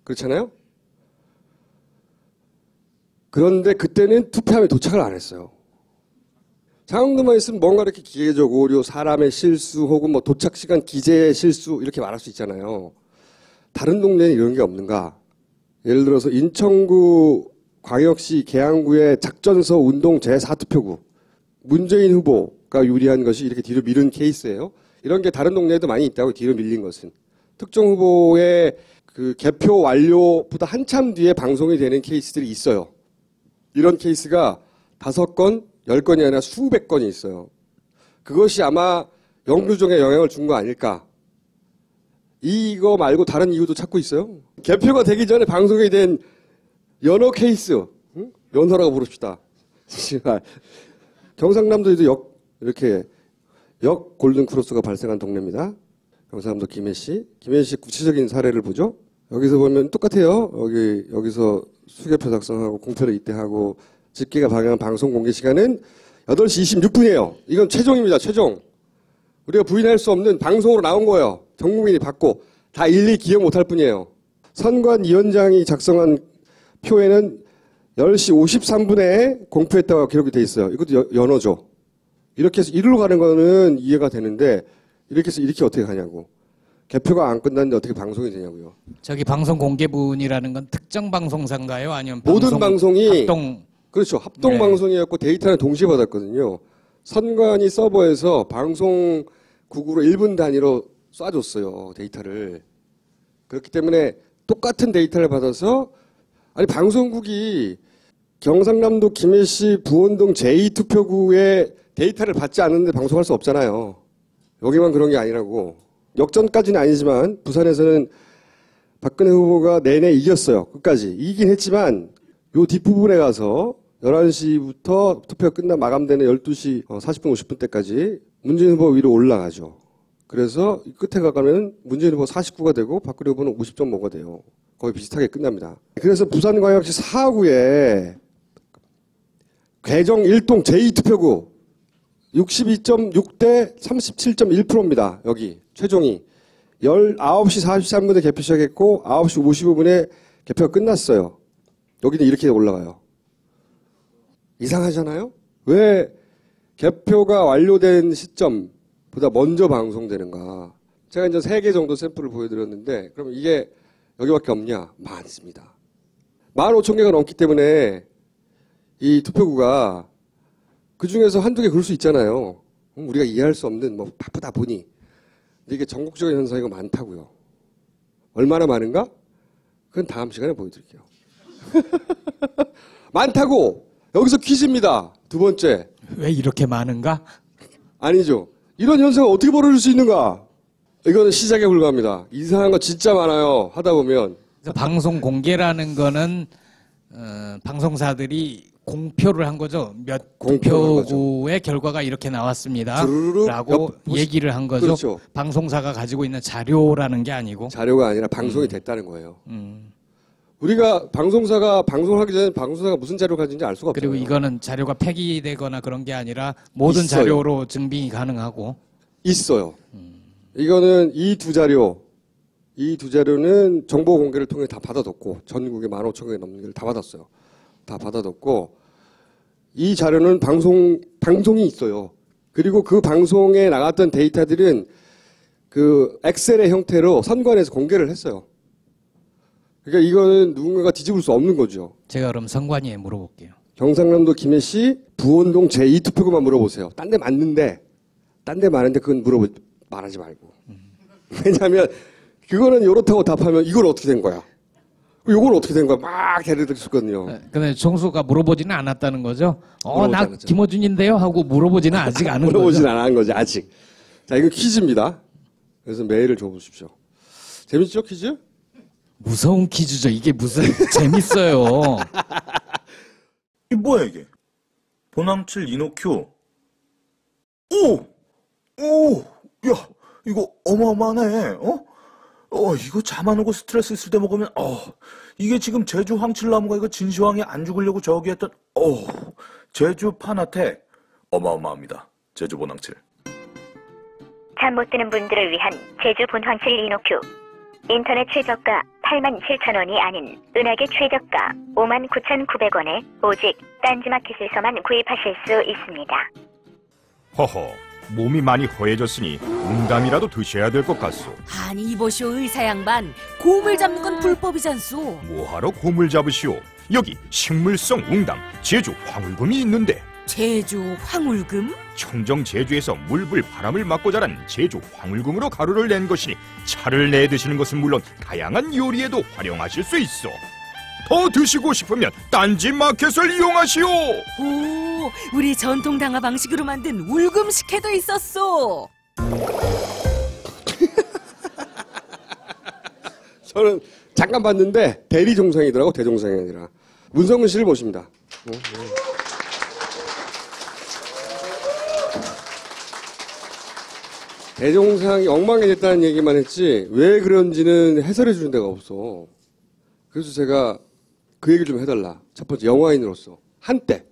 그렇잖아요? 그런데 그때는 투표함에 도착을 안 했어요. 장항동만 있으면 뭔가 이렇게 기계적 오류, 사람의 실수 혹은 뭐 도착 시간 기재의 실수 이렇게 말할 수 있잖아요. 다른 동네는 이런 게 없는가? 예를 들어서 인천구 광역시 계양구의 작전서 운동 제4투표구 문재인 후보가 유리한 것이 이렇게 뒤로 미룬 케이스예요. 이런 게 다른 동네에도 많이 있다고 뒤로 밀린 것은. 특정 후보의 그 개표 완료보다 한참 뒤에 방송이 되는 케이스들이 있어요. 이런 케이스가 5건, 10건이 아니라 수백 건이 있어요. 그것이 아마 영루정에 영향을 준 거 아닐까. 이거 말고 다른 이유도 찾고 있어요. 개표가 되기 전에 방송이 된 연어 케이스, 응? 연어라고 부릅시다. 경상남도에도 이렇게 역 골든크로스가 발생한 동네입니다. 경상남도 김해시 구체적인 사례를 보죠. 여기서 보면 똑같아요. 여기서 수개표 작성하고 공표를 이때 하고 집계가 방영한 방송 공개 시간은 8시 26분이에요. 이건 최종입니다. 최종. 우리가 부인할 수 없는 방송으로 나온 거예요. 전 국민이 받고 다 일일이 기억 못할 뿐이에요. 선관위원장이 작성한 표에는 10시 53분에 공표했다고 기록이 돼 있어요. 이것도 연어죠. 이렇게 해서 이리로 가는 거는 이해가 되는데 이렇게 해서 이렇게 어떻게 가냐고. 개표가 안 끝났는데 어떻게 방송이 되냐고요. 저기 방송 공개분이라는 건 특정 방송사인가요? 아니면 모든 방송이 합동 그렇죠. 합동 네. 방송이었고 데이터는 동시에 받았거든요. 선관위 서버에서 방송국으로 1분 단위로 쏴줬어요. 데이터를. 그렇기 때문에 똑같은 데이터를 받아서 아니 방송국이 경상남도 김해시 부원동 제2투표구의 데이터를 받지 않는데 방송할 수 없잖아요. 여기만 그런 게 아니라고. 역전까지는 아니지만 부산에서는 박근혜 후보가 내내 이겼어요. 끝까지. 이기긴 했지만 요 뒷부분에 가서 11시부터 투표가 끝나 마감되는 12시 40분 50분 때까지 문재인 후보 위로 올라가죠. 그래서 끝에 가면 문재인 후보 49가 되고 박근혜 후보는 50.5가 돼요. 거의 비슷하게 끝납니다. 그래서 부산광역시 4구에 괴정 1동 제2투표구 62.6대 37.1%입니다. 여기 최종이 19시 43분에 개표 시작했고 9시 55분에 개표가 끝났어요. 여기는 이렇게 올라가요. 이상하잖아요? 왜 개표가 완료된 시점보다 먼저 방송되는가? 제가 이제 3개 정도 샘플을 보여드렸는데 그럼 이게 여기밖에 없냐? 많습니다. 15,000개가 넘기 때문에 이 투표구가 그 중에서 한두 개 그럴 수 있잖아요. 우리가 이해할 수 없는 뭐 바쁘다 보니. 근데 이게 전국적인 현상이고 많다고요. 얼마나 많은가? 그건 다음 시간에 보여드릴게요. 많다고! 여기서 퀴즈입니다. 두 번째. 왜 이렇게 많은가? 아니죠. 이런 현상은 어떻게 벌어질 수 있는가? 이거는 시작에 불과합니다. 이상한 거 진짜 많아요. 하다 보면. 그래서 방송 공개라는 거는 방송사들이 공표를 한 거죠. 몇 투표구의 결과가 이렇게 나왔습니다. 라고 얘기를 한 거죠. 그렇죠. 방송사가 가지고 있는 자료라는 게 아니고. 자료가 아니라 방송이 됐다는 거예요. 우리가 방송사가 방송하기 전에 방송사가 무슨 자료를 가진지 알 수가 없어요. 그리고 이거는 자료가 폐기되거나 그런 게 아니라 모든 있어요. 자료로 증빙이 가능하고. 있어요. 이거는 이 두 자료는 정보 공개를 통해 다 받아뒀고 전국에 15,000개 넘는 걸 다 받았어요. 다 받아뒀고 이 자료는 방송이 있어요. 그리고 그 방송에 나갔던 데이터들은 그 엑셀의 형태로 선관위에서 공개를 했어요. 그러니까 이거는 누군가가 뒤집을 수 없는 거죠. 제가 그럼 선관위에 물어볼게요. 경상남도 김해시 부원동 제2투표구만 물어보세요. 딴 데 맞는데 그건 말하지 말고. 왜냐하면 그거는 이렇다고 답하면 이걸 어떻게 된 거야? 이걸 어떻게 된 거야? 막 대리들 있었거든요. 근데 정수가 물어보지는 않았다는 거죠? 나 김어준인데요? 하고 물어보지는 아직 않은 거죠? 물어보지는 않은 거지, 아직. 자, 이건 퀴즈입니다. 그래서 메일을 줘보십시오. 재밌죠, 퀴즈? 무서운 퀴즈죠. 이게 무슨 재밌어요. 이 뭐야 이게? 보남칠 이노큐. 야, 이거 어마어마하네. 이거 잠 안 오고 스트레스 있을 때 먹으면 이게 지금 제주 황칠나무가 이거 진시황이 안 죽으려고 저기 했던 제주 파나텍 어마어마합니다. 제주 보남칠. 잠 못 드는 분들을 위한 제주 본황칠 이노큐. 인터넷 최저가 87,000원이 아닌 은하계 최저가 59,900원에 오직 딴지마켓에서만 구입하실 수 있습니다. 허허, 몸이 많이 허해졌으니 웅담이라도 드셔야 될 것 같소. 아니 이보시오 의사 양반, 곰을 잡는 건 불법이잖소. 뭐하러 곰을 잡으시오? 여기 식물성 웅담 제주 황울금이 있는데. 제주 황울금? 청정 제주에서 물불 바람을 맞고 자란 제주 황울금으로 가루를 낸 것이니 차를 내 드시는 것은 물론 다양한 요리에도 활용하실 수 있어. 더 드시고 싶으면 딴지 마켓을 이용하시오. 오, 우리 전통 당화 방식으로 만든 울금 식혜도 있었소. 저는 잠깐 봤는데 대리종상이더라고, 대종상이 아니라. 문성근 씨를 모십니다. 대종상이 엉망이 얘기만 했지 왜 그런지는 해설해 주는 데가 없어. 그래서 제가 그 얘기를 좀 해달라. 첫 번째 영화인으로서 한때.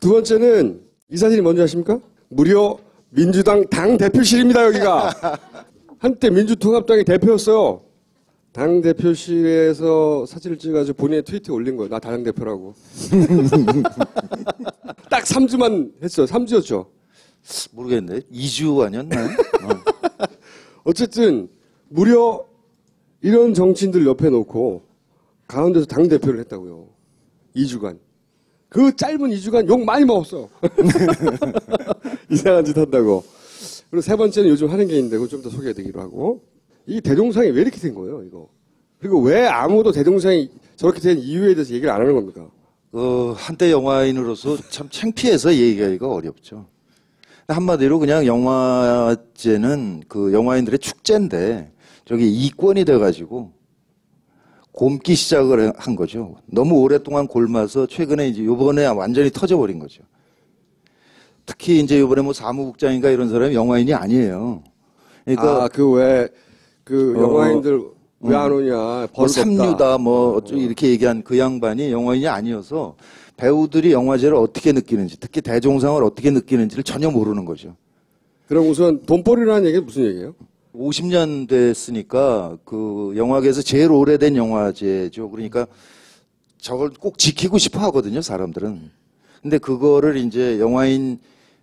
두 번째는 이 사진이 뭔지 아십니까? 무려 민주당 당 대표실입니다. 여기가. 한때 민주통합당의 대표였어요. 당 대표실에서 사진을 찍어가지고 본인의 트위터에 올린 거예요. 나 당 대표라고. 딱 3주만 했어요. 3주였죠. 모르겠네. 2주 아니었나요? 어쨌든 무려 이런 정치인들 옆에 놓고 가운데서 당 대표를 했다고요. 2주간. 그 짧은 2주간 욕 많이 먹었어. 이상한 짓 한다고. 그리고 세 번째는 요즘 하는 게 있는데 그거 좀 더 소개해드리기로 하고. 이 대종상이 왜 이렇게 된 거예요, 이거? 그리고 왜 아무도 대종상이 저렇게 된 이유에 대해서 얘기를 안 하는 겁니까? 한때 영화인으로서 참 창피해서 얘기하기가 어렵죠. 한마디로 그냥 영화제는 그 영화인들의 축제인데 저기 이권이 돼가지고 곪기 시작을 한 거죠. 너무 오랫동안 곪아서 최근에 이제 요번에 완전히 터져버린 거죠. 특히 이제 요번에 뭐 사무국장인가 이런 사람이 영화인이 아니에요. 그러니까 영화인들 왜 안 오냐, 뭐 삼류다 뭐 어쩌고 이렇게 얘기한 그 양반이 영화인이 아니어서 배우들이 영화제를 어떻게 느끼는지, 특히 대종상을 어떻게 느끼는지를 전혀 모르는 거죠. 그럼 우선 돈벌이라는 얘기는 무슨 얘기예요? 50년 됐으니까 그 영화계에서 제일 오래된 영화제죠. 그러니까 저걸 꼭 지키고 싶어 하거든요, 사람들은. 근데 그거를 이제 영화인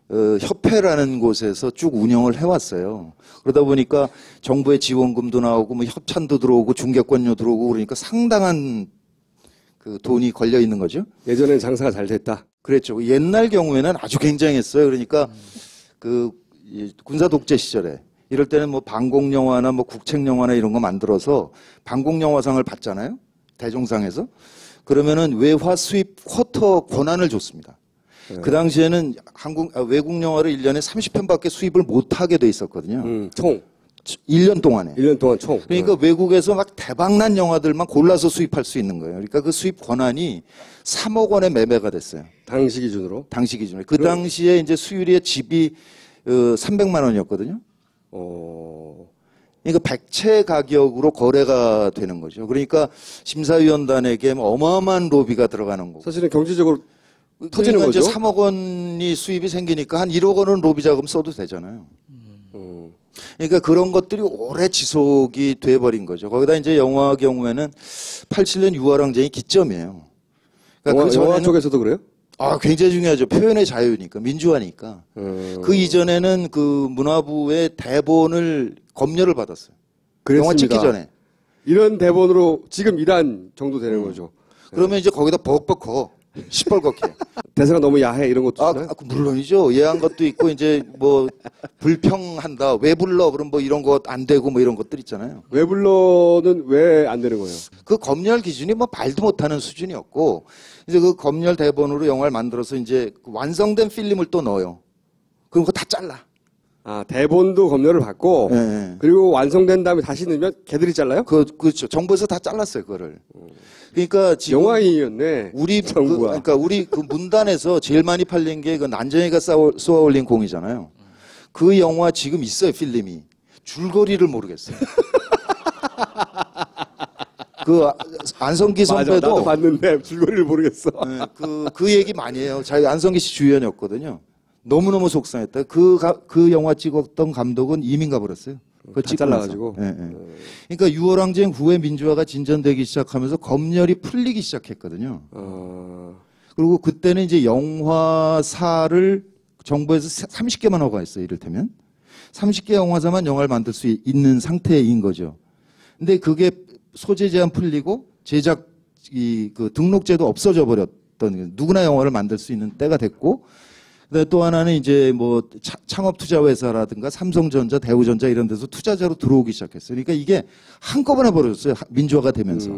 협회라는 곳에서 쭉 운영을 해왔어요. 그러다 보니까 정부의 지원금도 나오고 뭐 협찬도 들어오고 중개권료 들어오고 그러니까 상당한 그 돈이 걸려 있는 거죠. 예전엔 장사가 잘 됐다. 그랬죠. 옛날 경우에는 아주 굉장했어요. 그러니까 그 군사 독재 시절에 이럴 때는 뭐 방공 영화나 뭐 국책 영화나 이런 거 만들어서 방공 영화상을 받잖아요. 대종상에서. 그러면은 외화 수입 쿼터 권한을 줬습니다. 그 당시에는 외국 영화를 1년에 30편밖에 수입을 못 하게 돼 있었거든요. 총 1년 동안에. 1년 동안 총. 그러니까 외국에서 막 대박난 영화들만 골라서 수입할 수 있는 거예요. 그러니까 그 수입 권한이 3억 원에 매매가 됐어요. 당시 기준으로? 당시 기준으로. 그 당시에 이제 수유리의 집이 300만 원이었거든요. 그러니까 백채 가격으로 거래가 되는 거죠. 그러니까 심사위원단에게 어마어마한 로비가 들어가는 거고. 사실은 경제적으로 터지는 그러니까 거죠. 이제 3억 원이 수입이 생기니까 한 1억 원은 로비 자금 써도 되잖아요. 그러니까 그런 것들이 오래 지속이 돼버린 거죠. 거기다 이제 영화 경우에는 87년 유화랑쟁이 기점이에요. 그러니까 영화 쪽에서도 그래요? 굉장히 중요하죠. 표현의 자유니까, 민주화니까. 그 이전에는 그 문화부의 대본을 검열을 받았어요. 그랬습니다. 영화 찍기 전에. 이런 대본으로 지금 이란 정도 되는 거죠. 그러면 이제 거기다 벅벅거. 시뻘겋게. 대사가 너무 야해 이런 것도 있나요? 물론이죠. 예한 것도 있고 이제 뭐 불평한다. 왜 불러? 그럼 뭐 이런 거 안 되고 뭐 이런 것들 있잖아요. 왜 불러는 왜 안 되는 거예요? 그 검열 기준이 뭐 말도 못하는 수준이었고 이제 그 검열 대본으로 영화를 만들어서 이제 완성된 필름을 또 넣어요. 그럼 그거 다 잘라. 대본도 검열을 받고 네. 그리고 완성된 다음에 다시 넣으면 걔들이 잘라요? 그렇죠. 정부에서 다 잘랐어요, 그거를. 그러니까 지금 영화인이었네. 우리 그러니까 우리 그 문단에서 제일 많이 팔린 게 그 난쟁이가 쏘아 올린 공이잖아요. 그 영화 지금 있어요, 필름이. 줄거리를 모르겠어요. 그 안성기 선배도 맞아, 나도 봤는데 줄거리를 모르겠어. 네, 그 얘기 많이 해요. 자기 안성기 씨 주연이었거든요. 너무너무 속상했다. 그 영화 찍었던 감독은 이민 가버렸어요. 그거 다 잘라가지고. 네. 그러니까 유월항쟁 후에 민주화가 진전되기 시작하면서 검열이 풀리기 시작했거든요. 그리고 그때는 이제 영화사를 정부에서 30개만 허가했어요. 이를테면 30개 영화사만 영화를 만들 수 있는 상태인 거죠. 근데 그게 소재 제한 풀리고 제작 그 등록제도 없어져 버렸던 누구나 영화를 만들 수 있는 때가 됐고. 또 하나는 이제 뭐 창업투자회사라든가 삼성전자, 대우전자 이런 데서 투자자로 들어오기 시작했어요. 그러니까 이게 한꺼번에 벌어졌어요. 민주화가 되면서.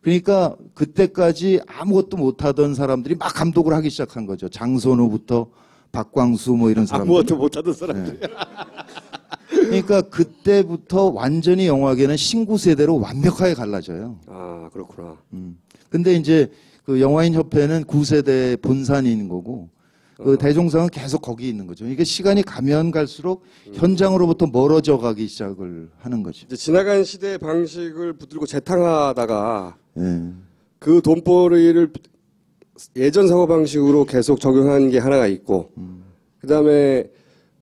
그러니까 그때까지 아무것도 못하던 사람들이 막 감독을 하기 시작한 거죠. 장선우부터 박광수 뭐 이런 사람들. 아무것도 못하던 사람들. 네. 그러니까 그때부터 완전히 영화계는 신구 세대로 완벽하게 갈라져요. 그렇구나. 근데 이제 그 영화인 협회는 9세대 본산인 거고 그 대종상은 계속 거기 있는 거죠. 이게 시간이 가면 갈수록 현장으로부터 멀어져 가기 시작을 하는 거죠. 이제 지나간 시대의 방식을 붙들고 재탕하다가 그 돈벌이를 예전 사고 방식으로 계속 적용한 게 하나가 있고 그다음에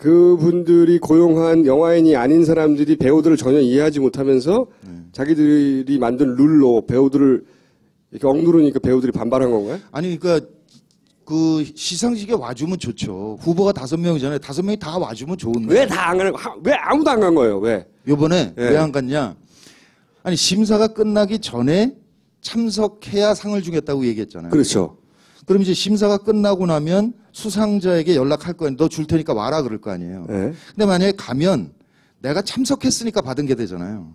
그분들이 고용한 영화인이 아닌 사람들이 배우들을 전혀 이해하지 못하면서 자기들이 만든 룰로 배우들을 이렇게 억누르니까 배우들이 반발한 건가요? 아니 그러니까 그 시상식에 와주면 좋죠. 후보가 5명이잖아요. 5명이 다 와주면 좋은데. 왜 다 안 가는 왜 아무도 안 간 거예요? 왜? 요번에 왜 안 갔냐? 아니 심사가 끝나기 전에 참석해야 상을 주겠다고 얘기했잖아요. 그렇죠. 그럼 이제 심사가 끝나고 나면 수상자에게 연락할 거야. 너 줄 테니까 와라 그럴 거 아니에요. 네. 근데 만약에 가면 내가 참석했으니까 받은 게 되잖아요.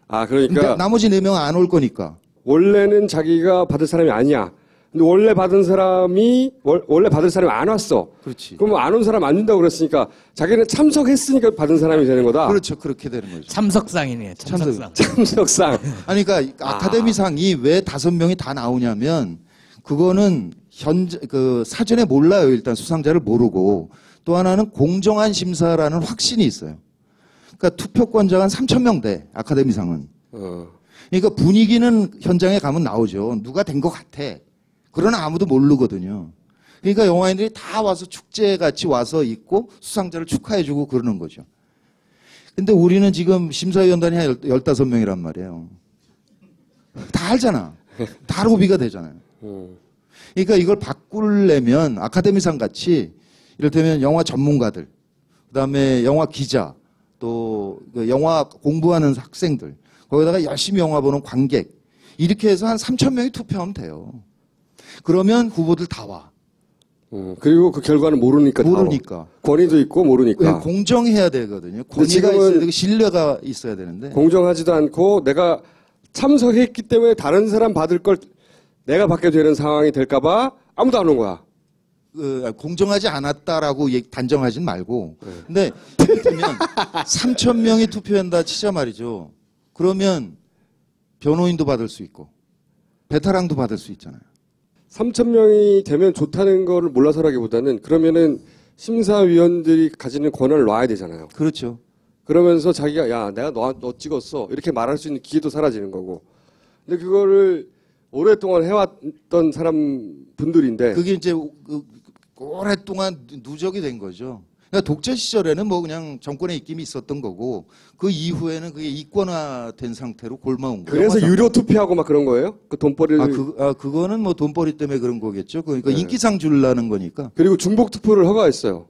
아, 그러니까 근데 나머지 4명 안 올 거니까. 원래는 자기가 받을 사람이 아니야. 근데 원래 받은 사람이 원래 받을 사람이 안 왔어. 그렇지. 그럼 안 온 사람 안 준다고 그랬으니까 자기는 참석했으니까 받은 사람이 되는 거다. 그렇죠. 그렇게 되는 거죠. 참석상이네. 참석상. 참석상. 아니 그러니까 아카데미상이 왜 5명이 다 나오냐면 그거는 그 사전에 몰라요. 일단 수상자를 모르고 또 하나는 공정한 심사라는 확신이 있어요. 그러니까 투표권자가 한 3,000명 돼. 아카데미상은. 그러니까 분위기는 현장에 가면 나오죠. 누가 된 것 같아. 그러나 아무도 모르거든요. 그러니까 영화인들이 다 와서 축제같이 와서 있고 수상자를 축하해주고 그러는 거죠. 근데 우리는 지금 심사위원단이 한 15명이란 말이에요. 다 알잖아. 다 로비가 되잖아요. 그러니까 이걸 바꾸려면 아카데미상 같이 이를테면 영화 전문가들, 그다음에 영화 기자, 또 영화 공부하는 학생들, 거기다가 열심히 영화 보는 관객 이렇게 해서 한 3,000명이 투표하면 돼요. 그러면 후보들 다 와. 그리고 그 결과는 모르니까. 권위도 있고 모르니까. 네, 공정해야 되거든요. 권위가 있어야 되고 신뢰가 있어야 되는데. 공정하지도 않고 내가 참석했기 때문에 다른 사람 받을 걸 내가 받게 되는 상황이 될까봐 아무도 안 온 거야. 공정하지 않았다라고 단정하진 말고. 근데 이를테면 3,000명이 투표한다 치자 말이죠. 그러면 변호인도 받을 수 있고 베테랑도 받을 수 있잖아요. 3,000명이 되면 좋다는 거를 몰라서라기보다는 그러면은 심사위원들이 가지는 권한을 놔야 되잖아요. 그렇죠. 그러면서 자기가 야 내가 너 찍었어 이렇게 말할 수 있는 기회도 사라지는 거고. 근데 그거를 오랫동안 해왔던 사람 분들인데 그게 이제 오랫동안 누적이 된 거죠. 그러니까 독재 시절에는 뭐 그냥 정권의 입김이 있었던 거고 그 이후에는 그게 이권화된 상태로 골마온 거예요. 그래서 유료 투표하고 막 그런 거예요? 그 돈벌이를 그거는 뭐 돈벌이 때문에 그런 거겠죠. 그러니까 인기상 주려는 거니까. 그리고 중복 투표를 허가했어요.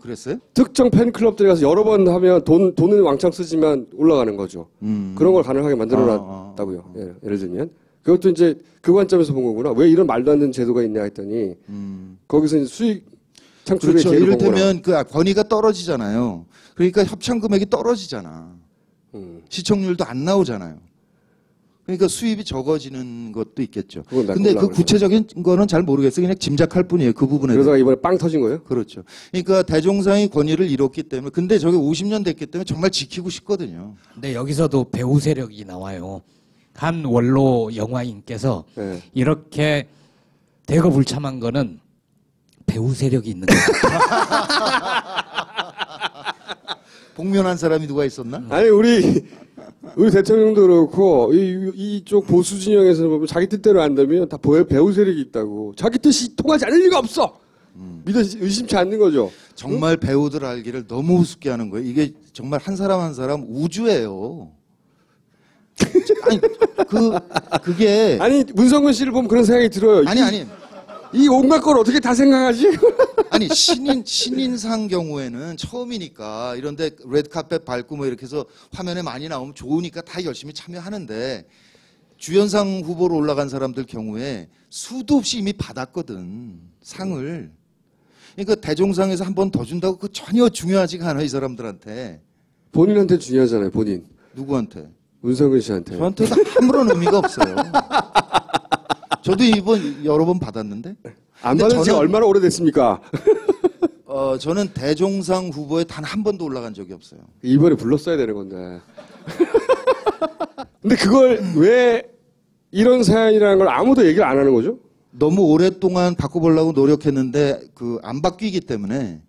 그랬어요? 특정 팬클럽들이 가서 여러 번 하면 돈은 왕창 쓰지만 올라가는 거죠. 그런 걸 가능하게 만들어놨다고요. 예를 들면 그것도 이제 그 관점에서 본 거구나. 왜 이런 말도 안 되는 제도가 있냐 했더니 거기서 이제 수익 창출의 그렇죠. 기회를 본 이를테면 그 권위가 떨어지잖아요. 그러니까 협찬 금액이 떨어지잖아. 시청률도 안 나오잖아요. 그러니까 수입이 적어지는 것도 있겠죠. 근데 그 구체적인 거는 잘 모르겠어요. 그냥 짐작할 뿐이에요. 그 부분에. 그러다가 이번에 빵 터진 거예요? 그렇죠. 그러니까 대종상이 권위를 잃었기 때문에 근데 저게 50년 됐기 때문에 정말 지키고 싶거든요. 근데 여기서도 배우 세력이 나와요. 한 원로 영화인께서 이렇게 대거불참한 거는 배우 세력이 있는 거예요. 복면한 사람이 누가 있었나? 아니 우리 대통령도 그렇고 이쪽 보수 진영에서 보면 자기 뜻대로 한다면 다 배우 세력이 있다고. 자기 뜻이 통하지 않을 리가 없어. 의심치 않는 거죠. 정말 배우들 알기를 너무 우습게 하는 거예요. 이게 정말 한 사람 한 사람 우주예요. 아니 그게 아니 문성근 씨를 보면 그런 생각이 들어요. 아니 이 온갖 걸 어떻게 다 생각하지? 아니 신인상 경우에는 처음이니까 이런데 레드카펫 밟고 뭐 이렇게 해서 화면에 많이 나오면 좋으니까 다 열심히 참여하는데 주연상 후보로 올라간 사람들 경우에 수도 없이 이미 받았거든 상을. 그러니까 대종상에서 한 번 더 준다고 그 전혀 중요하지가 않아 이 사람들한테. 본인한테 중요하잖아요. 본인. 누구한테? 문성근 씨한테. 저한테도 아무런 의미가 없어요. 저도 이번 여러 번 받았는데. 안 받은 지 얼마나 오래됐습니까? 저는 대종상 후보에 단 한 번도 올라간 적이 없어요. 이번에 불렀어야 되는 건데. 근데 그걸 왜 이런 사연이라는 걸 아무도 얘기를 안 하는 거죠? 너무 오랫동안 바꿔보려고 노력했는데 안 바뀌기 때문에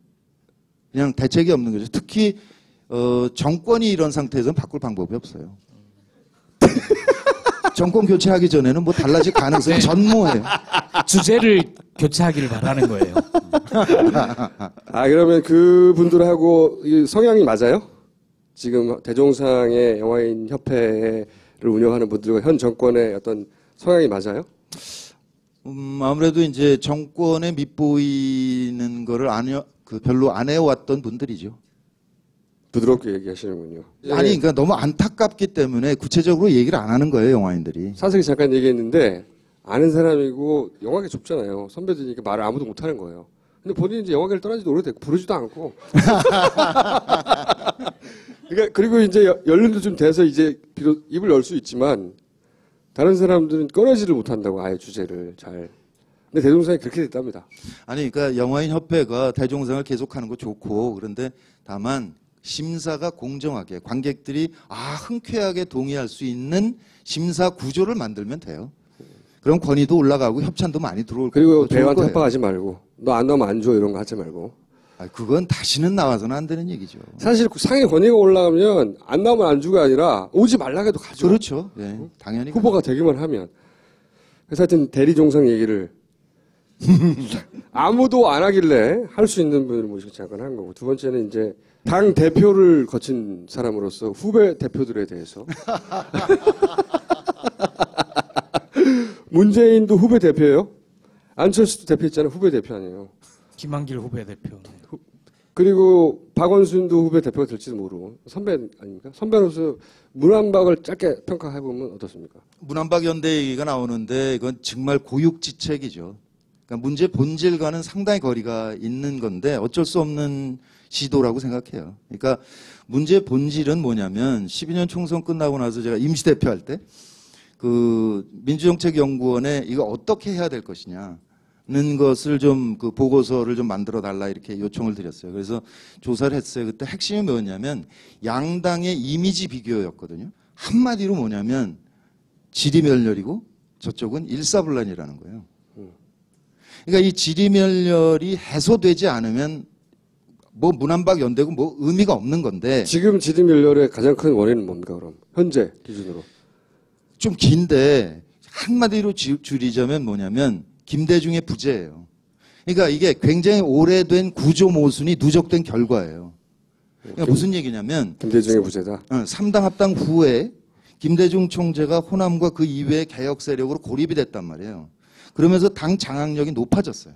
그냥 대책이 없는 거죠. 특히 정권이 이런 상태에서는 바꿀 방법이 없어요. 정권 교체하기 전에는 뭐 달라질 가능성이 전무해요. 주제를 교체하기를 바라는 거예요. 아, 그러면 그분들하고 성향이 맞아요? 지금 대종상의 영화인 협회를 운영하는 분들과 현 정권의 어떤 성향이 맞아요? 아무래도 이제 정권에 밑보이는 거를 별로 안 해왔던 분들이죠. 부드럽게 얘기하시는군요. 아니, 그러니까 너무 안타깝기 때문에 구체적으로 얘기를 안 하는 거예요, 영화인들이. 사석이 잠깐 얘기했는데 아는 사람이고 영화계 좁잖아요. 선배들이니까 말을 아무도 못 하는 거예요. 근데 본인이 이제 영화계를 떠난 지도 오래됐고 부르지도 않고. 그러니까 그리고 이제 연륜도 좀 돼서 이제 비록 입을 열 수 있지만 다른 사람들은 꺼내지를 못한다고 아예 주제를 잘. 근데 대종상이 그렇게 됐답니다. 아니, 그러니까 영화인 협회가 대종상을 계속하는 거 좋고 그런데 다만 심사가 공정하게 관객들이 흔쾌하게 동의할 수 있는 심사 구조를 만들면 돼요. 그럼 권위도 올라가고 협찬도 많이 들어올 거고. 그리고 배우한테 협박하지 말고 너 안 나오면 안 줘 이런 거 하지 말고. 그건 다시는 나와서는 안 되는 얘기죠. 사실 상의 권위가 올라가면 안 나오면 안 주가 아니라 오지 말라 해도 가죠. 그렇죠. 예, 당연히. 후보가 되기만 하면. 그래서 하여튼 대리종상 얘기를 아무도 안 하길래 할 수 있는 분을 모시고 잠깐 한 거고. 두 번째는 이제 당 대표를 거친 사람으로서 후배 대표들에 대해서. 문재인도 후배 대표예요. 안철수도 대표했잖아요. 후배 대표 아니에요. 김한길 후배 대표. 그리고 박원순도 후배 대표가 될지도 모르고 선배 아닙니까? 선배로서 문안박을 짧게 평가해보면 어떻습니까? 문안박 연대 얘기가 나오는데 이건 정말 고육지책이죠. 그러니까 문제 본질과는 상당히 거리가 있는 건데 어쩔 수 없는 시도라고 생각해요. 그러니까 문제 본질은 뭐냐면 12년 총선 끝나고 나서 제가 임시대표 할 때 그 민주정책연구원에 이거 어떻게 해야 될 것이냐는 것을 좀 그 보고서를 좀 만들어 달라 이렇게 요청을 드렸어요. 그래서 조사를 했어요. 그때 핵심이 뭐였냐면 양당의 이미지 비교였거든요. 한마디로 뭐냐면 지리멸렬이고 저쪽은 일사불란이라는 거예요. 그러니까 이 지리멸렬이 해소되지 않으면 뭐 문안박 연대고 뭐 의미가 없는 건데. 지금 지리멸렬의 가장 큰 원인은 뭡니까 그럼? 현재 기준으로. 좀 긴데 한마디로 줄이자면 뭐냐면 김대중의 부재예요. 그러니까 이게 굉장히 오래된 구조 모순이 누적된 결과예요. 그러니까 무슨 얘기냐면 김대중의 부재다. 3당 합당 후에 김대중 총재가 호남과 그 이외의 개혁 세력으로 고립이 됐단 말이에요. 그러면서 당 장악력이 높아졌어요.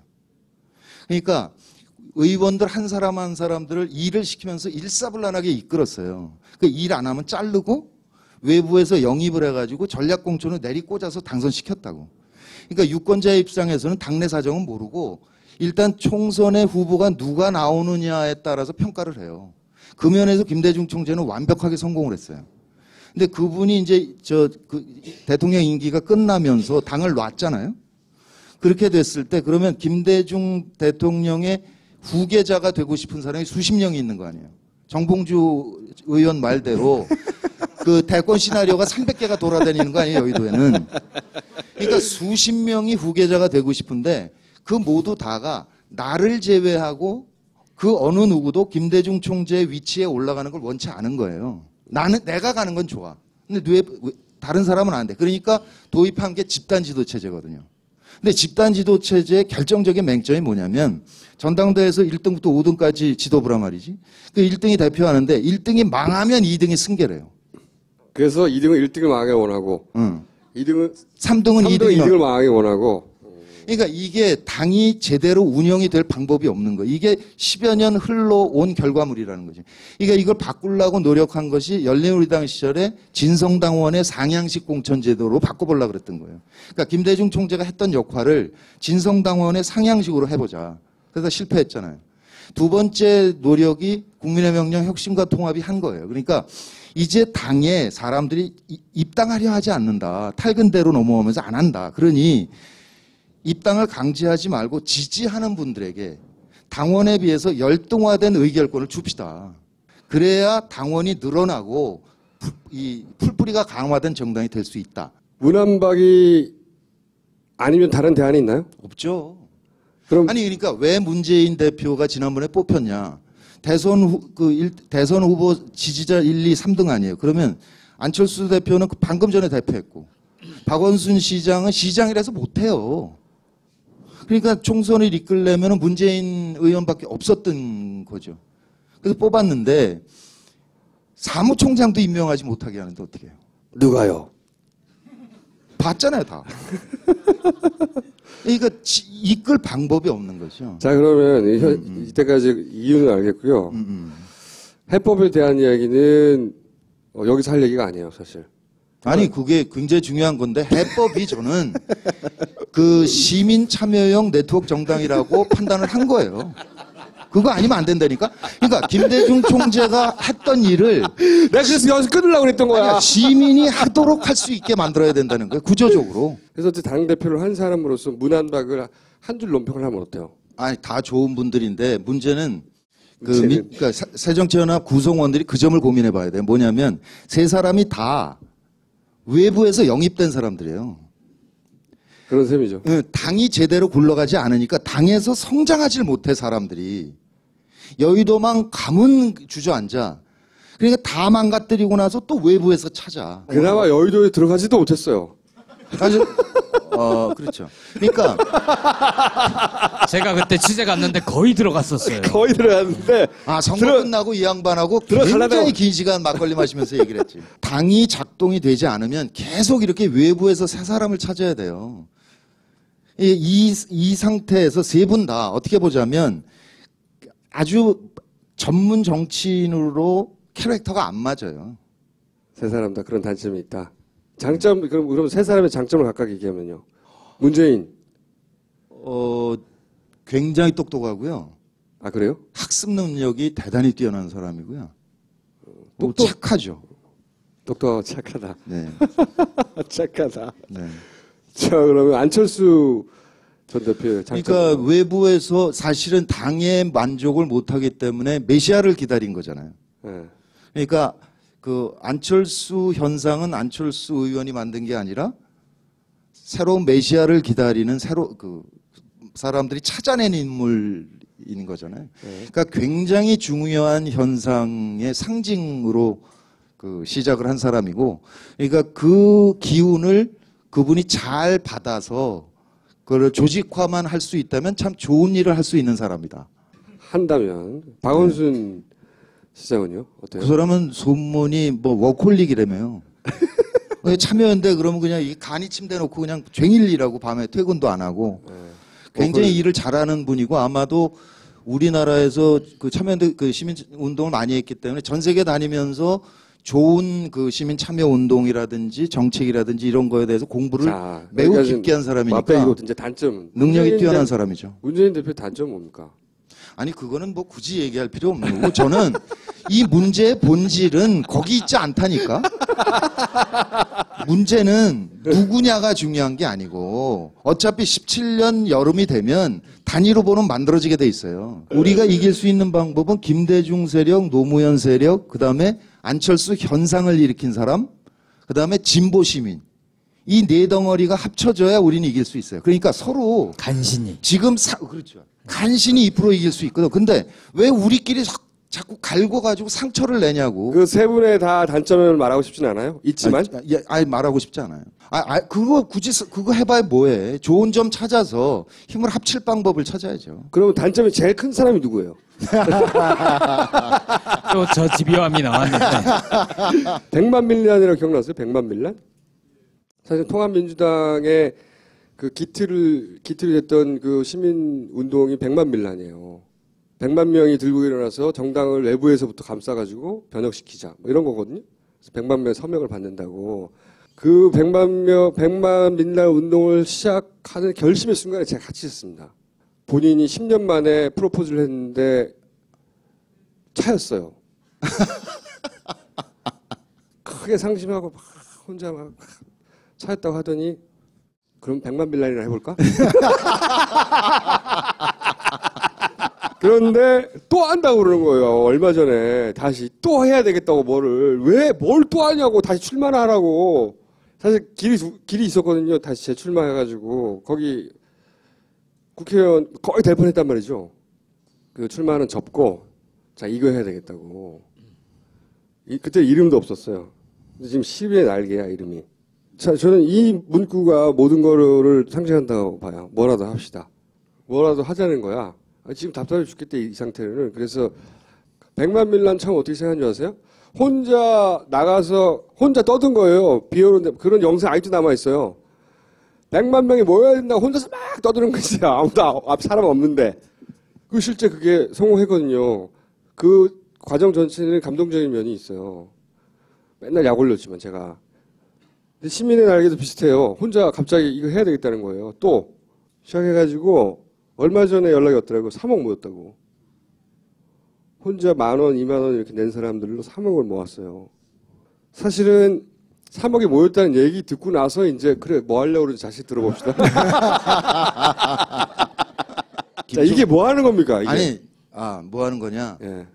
그러니까 의원들 한 사람 한 사람들을 일을 시키면서 일사불란하게 이끌었어요. 그 일 안 하면 자르고 외부에서 영입을 해가지고 전략공천을 내리꽂아서 당선시켰다고. 그러니까 유권자의 입장에서는 당내 사정은 모르고 일단 총선의 후보가 누가 나오느냐에 따라서 평가를 해요. 그 면에서 김대중 총재는 완벽하게 성공을 했어요. 근데 그분이 이제 대통령 임기가 끝나면서 당을 놨잖아요. 그렇게 됐을 때 그러면 김대중 대통령의 후계자가 되고 싶은 사람이 수십 명이 있는 거 아니에요. 정봉주 의원 말대로 그 대권 시나리오가 300개가 돌아다니는 거 아니에요, 여의도에는. 그러니까 수십 명이 후계자가 되고 싶은데 그 모두 다가 나를 제외하고 그 어느 누구도 김대중 총재의 위치에 올라가는 걸 원치 않은 거예요. 내가 가는 건 좋아. 근데 왜 다른 사람은 안 돼. 그러니까 도입한 게 집단 지도 체제거든요. 근데 집단 지도 체제의 결정적인 맹점이 뭐냐면 전당대회에서 1등부터 5등까지 지도부란 말이지. 그 1등이 대표하는데 1등이 망하면 2등이 승계래요. 그래서 2등은 1등을 망하게 원하고 2등은 3등은 2등을 망하게 원하고. 그러니까 이게 당이 제대로 운영이 될 방법이 없는 거예요. 이게 10여 년 흘러온 결과물이라는 거지. 그러니까 이걸 바꾸려고 노력한 것이 열린우리당 시절에 진성당원의 상향식 공천제도로 바꿔보려고 그랬던 거예요. 그러니까 김대중 총재가 했던 역할을 진성당원의 상향식으로 해보자. 그래서 실패했잖아요. 두 번째 노력이 국민의 명령 혁신과 통합이 한 거예요. 그러니까 이제 당에 사람들이 입당하려 하지 않는다. 탈근대로 넘어오면서 안 한다. 그러니 입당을 강제하지 말고 지지하는 분들에게 당원에 비해서 열등화된 의결권을 줍시다. 그래야 당원이 늘어나고 이 풀뿌리가 강화된 정당이 될 수 있다. 문안박이 아니면 다른 대안이 있나요? 없죠. 아니 그러니까 왜 문재인 대표가 지난번에 뽑혔냐. 대선 후보 지지자 1, 2, 3등 아니에요. 그러면 안철수 대표는 방금 전에 대표했고 박원순 시장은 시장이라서 못해요. 그러니까 총선을 이끌려면 문재인 의원밖에 없었던 거죠. 그래서 뽑았는데 사무총장도 임명하지 못하게 하는데 어떻게 해요? 누가요? 봤잖아요, 다. 그러니까 이끌 방법이 없는 거죠. 자, 그러면 이때까지 이유는 알겠고요. 해법에 대한 이야기는 여기서 할 얘기가 아니에요, 사실. 아니, 그게 굉장히 중요한 건데 해법이 저는 그 시민 참여형 네트워크 정당이라고 판단을 한 거예요. 그거 아니면 안 된다니까? 그러니까 김대중 총재가 했던 일을 내가 그래서 여기서 끊으려고 그랬던 거야. 아니야, 시민이 하도록 할 수 있게 만들어야 된다는 거예요. 구조적으로. 그래서 당대표를 한 사람으로서 문안박을 한 줄 논평을 하면 어때요? 아니, 다 좋은 분들인데 문제는 그러니까 새정치연합 구성원들이 그 점을 고민해 봐야 돼요. 뭐냐면 세 사람이 다 외부에서 영입된 사람들이에요. 그런 셈이죠. 당이 제대로 굴러가지 않으니까 당에서 성장하지 못해 사람들이. 여의도만 가면 주저앉아. 그러니까 다 망가뜨리고 나서 또 외부에서 찾아. 그나마 여의도에 들어가지도 못했어요. 아주 그렇죠. 그러니까 제가 그때 취재 갔는데 거의 들어갔었어요. 거의 들어갔는데 선거 끝나고 이 양반하고 굉장히 긴 시간 막걸리 마시면서 얘기를 했지. 당이 작동이 되지 않으면 계속 이렇게 외부에서 새 사람을 찾아야 돼요. 이 상태에서 세 분 다 어떻게 보자면 아주 전문 정치인으로 캐릭터가 안 맞아요. 세 사람 다 그런 단점이 있다. 장점, 그럼 세 사람의 장점을 각각 얘기하면요. 문재인. 굉장히 똑똑하고요. 아, 그래요? 학습 능력이 대단히 뛰어난 사람이고요. 착하죠. 똑똑하고 착하다. 네. 착하다. 네. 자, 그러면 안철수 전 대표의 장점. 그러니까 외부에서 사실은 당에 만족을 못하기 때문에 메시아를 기다린 거잖아요. 네. 그러니까 그 안철수 현상은 안철수 의원이 만든 게 아니라 새로운 메시아를 기다리는 그 사람들이 찾아낸 인물인 거잖아요. 네. 그러니까 굉장히 중요한 현상의 상징으로 그 시작을 한 사람이고, 그러니까 그 기운을 그분이 잘 받아서 그걸 조직화만 할 수 있다면 참 좋은 일을 할 수 있는 사람이다. 한다면 박원순 시장은요? 어때요? 그 사람은 소문이 뭐 워콜릭이라며요. 참여연대 그러면 그냥 간이 침대 놓고 그냥 종일 일하고 밤에 퇴근도 안 하고 굉장히 일을 잘하는 분이고, 아마도 우리나라에서 그 참여연대 그 시민 운동을 많이 했기 때문에 전 세계 다니면서 좋은 그 시민 참여 운동이라든지 정책이라든지 이런 거에 대해서 공부를 매우 깊게 한 사람이니까 이거 이제 단점 능력이 뛰어난 사람이죠. 문재인 대표 단점 뭡니까? 아니, 그거는 뭐 굳이 얘기할 필요 없는 거고, 저는 이 문제의 본질은 거기 있지 않다니까. 문제는 누구냐가 중요한 게 아니고 어차피 17년 여름이 되면 단일 후보는 만들어지게 돼 있어요. 우리가 이길 수 있는 방법은 김대중 세력, 노무현 세력, 그다음에 안철수 현상을 일으킨 사람, 그다음에 진보 시민. 이 네 덩어리가 합쳐져야 우리는 이길 수 있어요. 그러니까 서로 간신히 지금 그렇죠. 간신히 2% 이길 수 있거든. 근데 왜 우리끼리 자꾸 갈궈가지고 상처를 내냐고. 그 세 분의 다 단점을 말하고 싶진 않아요? 있지만? 아니 말하고 싶지 않아요. 그거 굳이 그거 해봐야 뭐해. 좋은 점 찾아서 힘을 합칠 방법을 찾아야죠. 그럼 단점이 제일 큰 사람이 누구예요? 또 저 집요함이 나왔는데. 백만밀란이라고 기억나세요? 백만밀란? 사실 통합민주당의 그 기틀이 됐던 그 시민운동이 백만밀란이에요. 100만 명이 들고 일어나서 정당을 외부에서부터 감싸가지고 변혁시키자. 뭐 이런 거거든요. 그래서 100만 명의 서명을 받는다고. 그 100만 밀란 운동을 시작하는 결심의 순간에 제가 같이 있었습니다. 본인이 10년 만에 프로포즈를 했는데 차였어요. 크게 상심하고 막 혼자 막 차였다고 하더니 그럼 100만 밀란이나 해볼까? 그런데 또 한다고 그러는 거예요. 얼마 전에 다시 또 해야 되겠다고 뭘 또 하냐고 다시 출마하라고. 사실 길이 있었거든요. 다시 재출마해가지고 거기 국회의원 거의 될 뻔했단 말이죠. 그 출마는 접고 자 이거 해야 되겠다고. 그때 이름도 없었어요. 근데 지금 시위의 날개야 이름이. 자 저는 이 문구가 모든 거를 상징한다고 봐요. 뭐라도 합시다. 뭐라도 하자는 거야. 지금 답답해 죽겠대 이 상태는. 그래서 100만 밀란 참 어떻게 생각하는 줄 아세요? 혼자 나가서 혼자 떠든 거예요. 비 오는데 그런 영상 아직도 남아있어요. 100만 명이 모여야 된다고 혼자서 막 떠드는 거지. 아무도 앞 사람 없는데. 그 실제 그게 성공했거든요. 그 과정 전체는 감동적인 면이 있어요. 맨날 약 올렸지만 제가. 근데 시민의 날개도 비슷해요. 혼자 갑자기 이거 해야 되겠다는 거예요. 또 시작해가지고 얼마 전에 연락이 왔더라고요. 3억 모였다고. 혼자 10,000원, 20,000원 이렇게 낸 사람들로 3억을 모았어요. 사실은 3억이 모였다는 얘기 듣고 나서 이제 그래 뭐 하려고 그러지 다시 들어봅시다. 자, 이게 뭐 하는 겁니까? 이게? 아니, 뭐 하는 거냐? 예.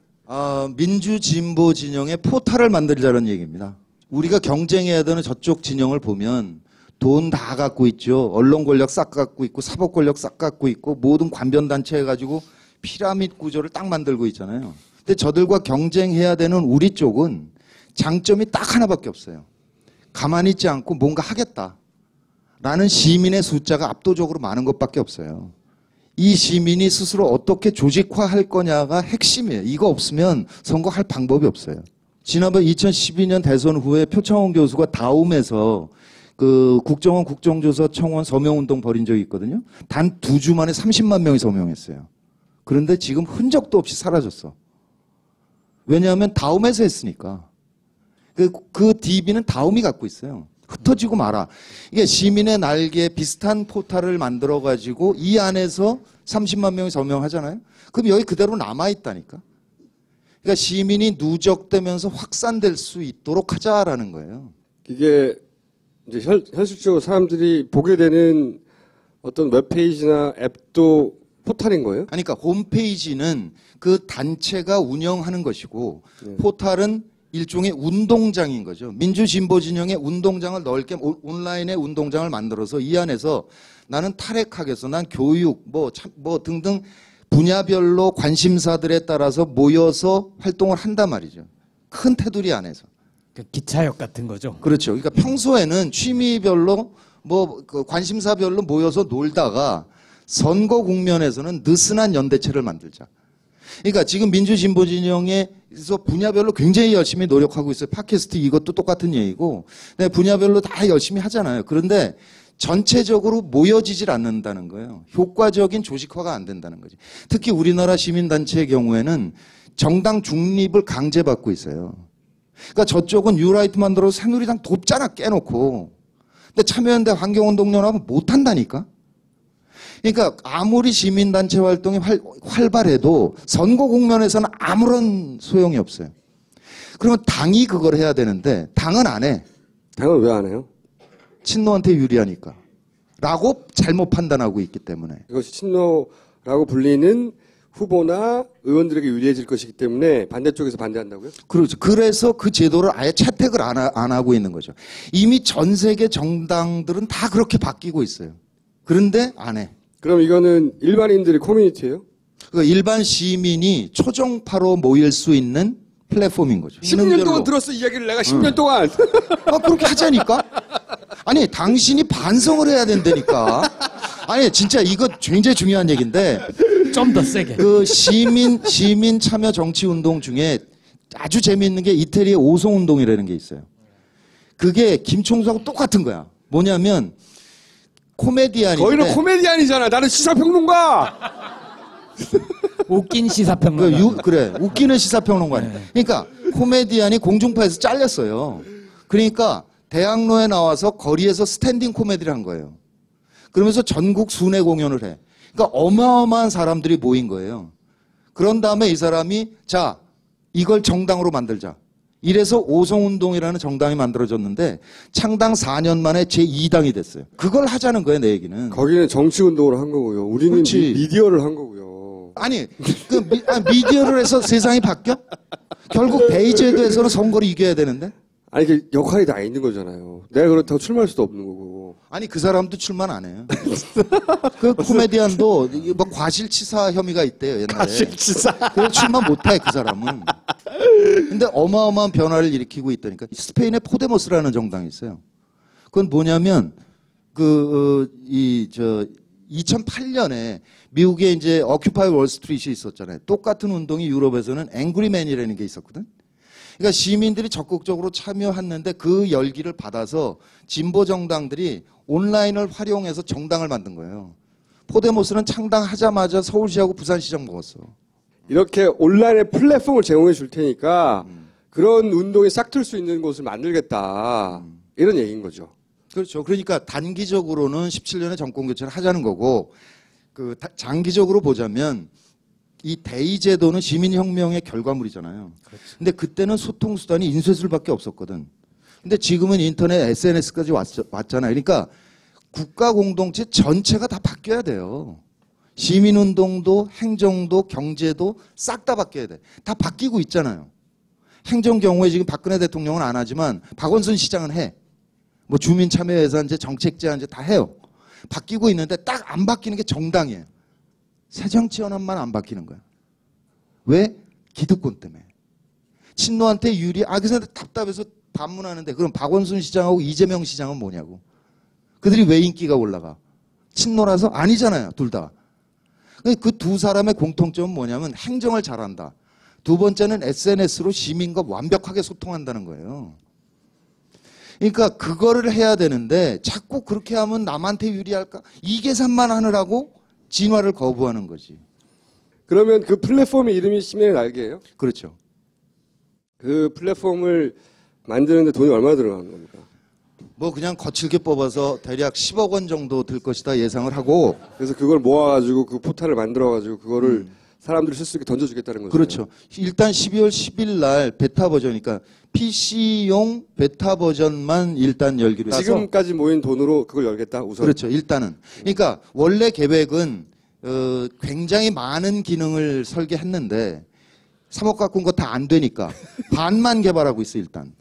민주 진보 진영의 포탈을 만들자는 얘기입니다. 우리가 경쟁해야 되는 저쪽 진영을 보면 돈 다 갖고 있죠. 언론 권력 싹 갖고 있고 사법 권력 싹 갖고 있고 모든 관변 단체 해가지고 피라미드 구조를 딱 만들고 있잖아요. 근데 저들과 경쟁해야 되는 우리 쪽은 장점이 딱 하나밖에 없어요. 가만히 있지 않고 뭔가 하겠다라는 시민의 숫자가 압도적으로 많은 것밖에 없어요. 이 시민이 스스로 어떻게 조직화할 거냐가 핵심이에요. 이거 없으면 선거할 방법이 없어요. 지난번 2012년 대선 후에 표창원 교수가 다움에서 그 국정원 국정조사 청원 서명운동 벌인 적이 있거든요. 단 2주 만에 30만 명이 서명했어요. 그런데 지금 흔적도 없이 사라졌어. 왜냐하면 다움에서 했으니까. 그 DB는 다움이 갖고 있어요. 흩어지고 말아. 이게 시민의 날개 비슷한 포탈을 만들어가지고 이 안에서 30만 명이 서명하잖아요. 그럼 여기 그대로 남아있다니까. 그러니까 시민이 누적되면서 확산될 수 있도록 하자라는 거예요. 이게 이제 현실적으로 사람들이 보게 되는 어떤 웹페이지나 앱도 포탈인 거예요? 아니, 그러니까 홈페이지는 그 단체가 운영하는 것이고 포탈은 일종의 운동장인 거죠. 민주진보진영의 운동장을 넓게 온라인의 운동장을 만들어서 이 안에서 나는 탈핵하겠어. 난 교육 뭐 등등 분야별로 관심사들에 따라서 모여서 활동을 한단 말이죠. 큰 테두리 안에서. 기차역 같은 거죠. 그렇죠. 그러니까 평소에는 취미별로 그 관심사별로 모여서 놀다가 선거 국면에서는 느슨한 연대체를 만들자. 그러니까 지금 민주진보진영에서 분야별로 굉장히 열심히 노력하고 있어요. 팟캐스트 이것도 똑같은 얘기고. 네, 분야별로 다 열심히 하잖아요. 그런데 전체적으로 모여지질 않는다는 거예요. 효과적인 조직화가 안 된다는 거지. 특히 우리나라 시민단체의 경우에는 정당 중립을 강제받고 있어요. 그러니까 저쪽은 뉴라이트 만들어서 새누리당 돕잖아, 깨놓고. 근데 참여연대 환경운동연합은 못한다니까. 그러니까 아무리 시민단체 활동이 활발해도 선거 국면에서는 아무런 소용이 없어요. 그러면 당이 그걸 해야 되는데 당은 안 해. 당은 왜 안 해요? 친노한테 유리하니까. 라고 잘못 판단하고 있기 때문에. 이것이 친노라고 불리는 후보나 의원들에게 유리해질 것이기 때문에 반대쪽에서 반대한다고요? 그렇죠. 그래서 그 제도를 아예 채택을 안 하고 있는 거죠. 이미 전 세계 정당들은 다 그렇게 바뀌고 있어요. 그런데 안 해. 그럼 이거는 일반인들의 커뮤니티예요? 그러니까 일반 시민이 초정파로 모일 수 있는 플랫폼인 거죠. 10년 동안 들었어 이야기를 내가 10년 동안. 그렇게 하자니까. 아니 당신이 반성을 해야 된다니까. 아니 진짜 이거 굉장히 중요한 얘기인데 좀 더 세게. 그 시민 참여 정치 운동 중에 아주 재미있는 게 이태리의 오송 운동이라는 게 있어요. 그게 김총수하고 똑같은 거야. 뭐냐면 코미디언인데. 거기는 코미디언이잖아. 나는 시사평론가. 웃긴 시사평론가. 그래. 웃기는 시사평론가. 그러니까 코미디언이 공중파에서 잘렸어요. 그러니까 대학로에 나와서 거리에서 스탠딩 코미디를 한 거예요. 그러면서 전국 순회 공연을 해. 그러니까 어마어마한 사람들이 모인 거예요. 그런 다음에 이 사람이 자 이걸 정당으로 만들자. 이래서 오송운동이라는 정당이 만들어졌는데 창당 4년 만에 제2당이 됐어요. 그걸 하자는 거예요, 내 얘기는. 거기는 정치운동을 한 거고요. 우리는 미디어를 한 거고요. 아니, 미디어를 해서 세상이 바뀌어? 결국 베이제도에서는 선거를 이겨야 되는데? 아니, 그 역할이 다 있는 거잖아요. 내가 그렇다고 출마할 수도 없는 거고. 아니, 그 사람도 출마 안 해요. 그 코미디언도 뭐 과실치사 혐의가 있대요, 옛날에. 과실치사. 그래서 출마 못 해, 그 사람은. 근데 어마어마한 변화를 일으키고 있다니까. 스페인에 포데모스라는 정당이 있어요. 그건 뭐냐면, 2008년에 미국에 이제 어큐파이 월스트리트이 있었잖아요. 똑같은 운동이 유럽에서는 앵그리맨이라는 게 있었거든. 그러니까 시민들이 적극적으로 참여했는데 그 열기를 받아서 진보 정당들이 온라인을 활용해서 정당을 만든 거예요. 포데모스는 창당하자마자 서울시하고 부산시장 먹었어. 이렇게 온라인의 플랫폼을 제공해 줄 테니까 그런 운동이 싹틀 수 있는 곳을 만들겠다. 이런 얘기인 거죠. 그렇죠. 그러니까 단기적으로는 17년에 정권 교체를 하자는 거고 장기적으로 보자면 이 대의 제도는 시민혁명의 결과물이잖아요. 근데 그때는 소통 수단이 인쇄술밖에 없었거든. 근데 지금은 인터넷, SNS까지 왔잖아요. 그러니까 국가 공동체 전체가 다 바뀌어야 돼요. 시민운동도 행정도 경제도 싹 다 바뀌어야 돼. 다 바뀌고 있잖아요. 행정 경우에 지금 박근혜 대통령은 안 하지만 박원순 시장은 해. 뭐 주민참여예산제, 정책제한제 다 해요. 바뀌고 있는데 딱 안 바뀌는 게 정당이에요. 새정치연합만 안 바뀌는 거야. 왜? 기득권 때문에. 친노한테 유리. 그래서 답답해서 반문하는데 그럼 박원순 시장하고 이재명 시장은 뭐냐고. 그들이 왜 인기가 올라가? 친노라서? 아니잖아요. 둘 다. 그 두 사람의 공통점은 뭐냐면 행정을 잘한다. 두 번째는 SNS로 시민과 완벽하게 소통한다는 거예요. 그러니까 그거를 해야 되는데 자꾸 그렇게 하면 남한테 유리할까? 이 계산만 하느라고 진화를 거부하는 거지. 그러면 그 플랫폼의 이름이 시민의 날개예요? 그렇죠. 그 플랫폼을 만드는데 돈이 얼마나 들어가는 겁니까? 뭐 그냥 거칠게 뽑아서 대략 10억 원 정도 들 것이다 예상을 하고 그래서 그걸 모아가지고 그 포탈을 만들어가지고 그거를 사람들이 쓸 수 있게 던져주겠다는 거죠. 그렇죠. 일단 12월 10일 날 베타 버전이니까 PC용 베타 버전만 일단 열기로 해서 지금까지 모인 돈으로 그걸 열겠다 우선. 그렇죠. 일단은. 그러니까 원래 계획은 굉장히 많은 기능을 설계했는데 3억 갖고 온 거 다 안 되니까 반만 개발하고 있어 일단.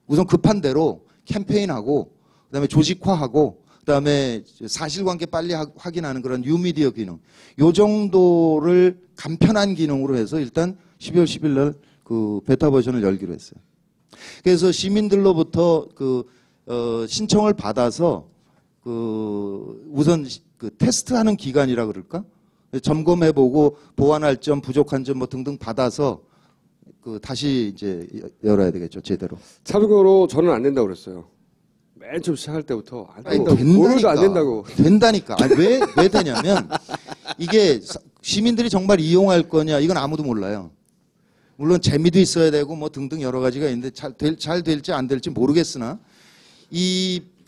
우선 급한 대로 캠페인하고 그다음에 조직화하고 그다음에 사실관계 빨리 확인하는 그런 뉴미디어 기능. 요 정도를 간편한 기능으로 해서 일단 12월 10일 날 그 베타 버전을 열기로 했어요. 그래서 시민들로부터 신청을 받아서 우선 테스트하는 기간이라 그럴까? 점검해보고 보완할 점, 부족한 점 뭐 등등 받아서 다시 이제 열어야 되겠죠, 제대로. 참고로 저는 안 된다고 그랬어요. 맨 처음 시작할 때부터 안 된다고. 오늘도 안 된다고. 된다니까. 왜 되냐면 이게 시민들이 정말 이용할 거냐 이건 아무도 몰라요. 물론 재미도 있어야 되고 뭐 등등 여러 가지가 있는데 잘 될지 안 될지 모르겠으나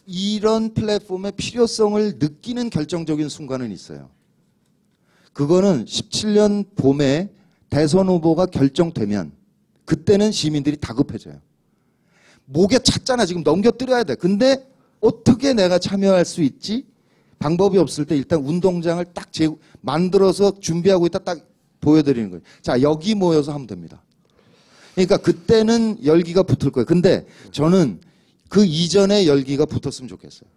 이런 플랫폼의 필요성을 느끼는 결정적인 순간은 있어요. 그거는 17년 봄에 대선 후보가 결정되면 그때는 시민들이 다급해져요. 목에 찼잖아. 지금 넘겨뜨려야 돼. 근데 어떻게 내가 참여할 수 있지? 방법이 없을 때 일단 운동장을 딱 만들어서 준비하고 있다 딱 보여드리는 거예요. 자, 여기 모여서 하면 됩니다. 그러니까 그때는 열기가 붙을 거예요. 근데 저는 그 이전에 열기가 붙었으면 좋겠어요.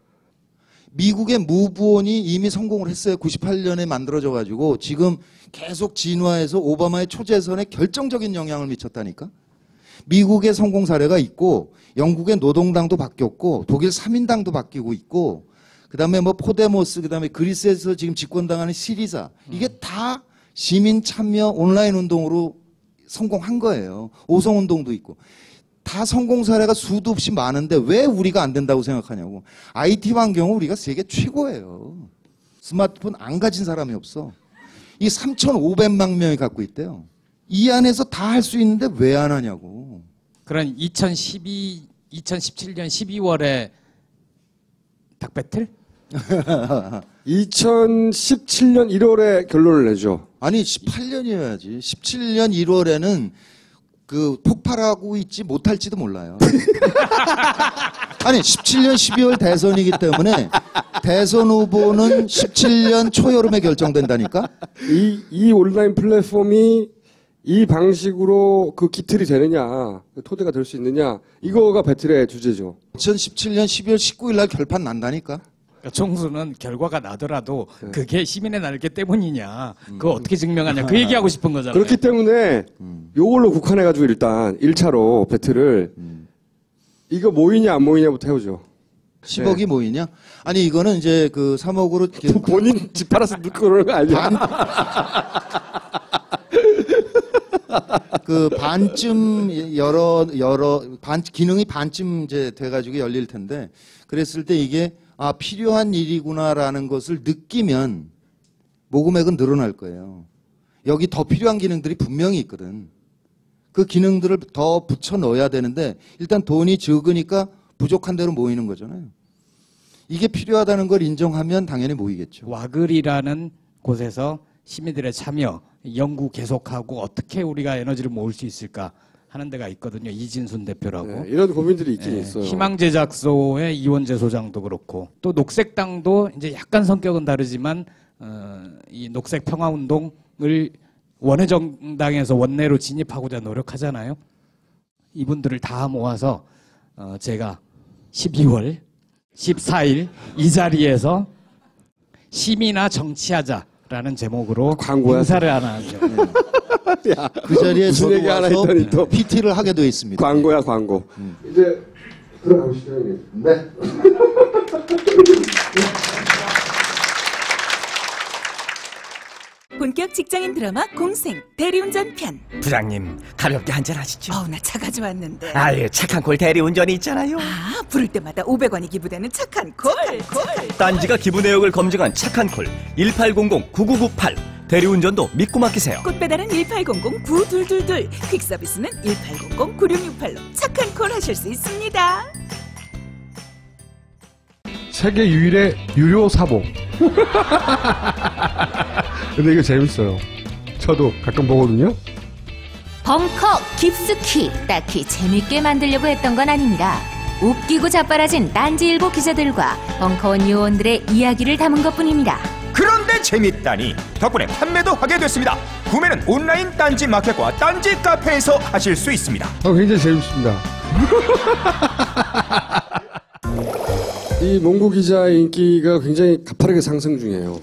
미국의 무브온이 이미 성공을 했어요. 98년에 만들어져 가지고 지금 계속 진화해서 오바마의 초재선에 결정적인 영향을 미쳤다니까. 미국의 성공 사례가 있고 영국의 노동당도 바뀌었고 독일 3인당도 바뀌고 있고 그다음에 뭐 포데모스 그다음에 그리스에서 지금 집권당하는 시리자 이게 다 시민 참여 온라인 운동으로 성공한 거예요. 오송 운동도 있고. 다 성공 사례가 수도 없이 많은데 왜 우리가 안 된다고 생각하냐고. IT 환경은 우리가 세계 최고예요. 스마트폰 안 가진 사람이 없어. 이 3,500만 명이 갖고 있대요. 이 안에서 다 할 수 있는데 왜 안 하냐고. 그런 2017년 12월에 닭배틀? 2017년 1월에 결론을 내죠. 아니 18년이어야지. 17년 1월에는 폭발하고 있지 못할지도 몰라요. 아니 17년 12월 대선이기 때문에 대선 후보는 17년 초여름에 결정된다니까. 이 온라인 플랫폼이 이 방식으로 그 기틀이 되느냐, 토대가 될 수 있느냐, 이거가 배틀의 주제죠. 2017년 12월 19일 날 결판 난다니까. 그러니까 총수는 결과가 나더라도 그게 시민의 날개 때문이냐, 그거 어떻게 증명하냐, 그 얘기하고 싶은 거잖아요. 그렇기 때문에 요걸로 국한해가지고 일단 1차로 배틀을 이거 모이냐 안 모이냐부터 해오죠. 10억이 모이냐? 아니 이거는 이제 그 3억으로 본인 집 팔아서 넣고 그러는 거 아니야? 그 반쯤 기능이 반쯤 이제 돼가지고 열릴 텐데 그랬을 때 이게 필요한 일이구나라는 것을 느끼면 모금액은 늘어날 거예요. 여기 더 필요한 기능들이 분명히 있거든. 그 기능들을 더 붙여 넣어야 되는데 일단 돈이 적으니까 부족한 대로 모이는 거잖아요. 이게 필요하다는 걸 인정하면 당연히 모이겠죠. 와글이라는 곳에서 시민들의 참여, 연구 계속하고 어떻게 우리가 에너지를 모을 수 있을까 하는 데가 있거든요. 이진순 대표라고. 네, 이런 고민들이 있긴 있어요. 희망제작소의 이원재 소장도 그렇고 또 녹색당도 이제 약간 성격은 다르지만 이 녹색평화운동을 원외정당에서 원내로 진입하고자 노력하잖아요. 이분들을 다 모아서 제가 12월 14일 이 자리에서 시민아 정치하자라는 제목으로 행사를 하나 하죠. 그 자리에 무슨 얘기 하나 했더니 또 PT를 하게 돼 있습니다. 광고야 광고. 이제 들어가보시죠. 형님. 네. 본격 직장인 드라마 공생 대리운전 편. 부장님 가볍게 한잔 하시죠. 나 차 가져왔는데. 아예 착한 콜 대리운전이 있잖아요. 부를 때마다 500원이 기부되는 착한 콜. 딴지가 기부 내역을 검증한 착한 콜 1800-9998 대리운전도 믿고 맡기세요. 꽃배달은 1800-9222 퀵서비스는 1800-9668로 착한 콜 하실 수 있습니다. 세계 유일의 유료 사보. 근데 이거 재밌어요. 저도 가끔 보거든요. 벙커 깊숙이 딱히 재밌게 만들려고 했던 건 아닙니다. 웃기고 자빠라진 딴지일보 기자들과 벙커원 요원들의 이야기를 담은 것뿐입니다. 그런데 재밌다니 덕분에 판매도 하게 됐습니다. 구매는 온라인 딴지 마켓과 딴지 카페에서 하실 수 있습니다. 굉장히 재밌습니다. 이 몽구 기자의 인기가 굉장히 가파르게 상승 중이에요.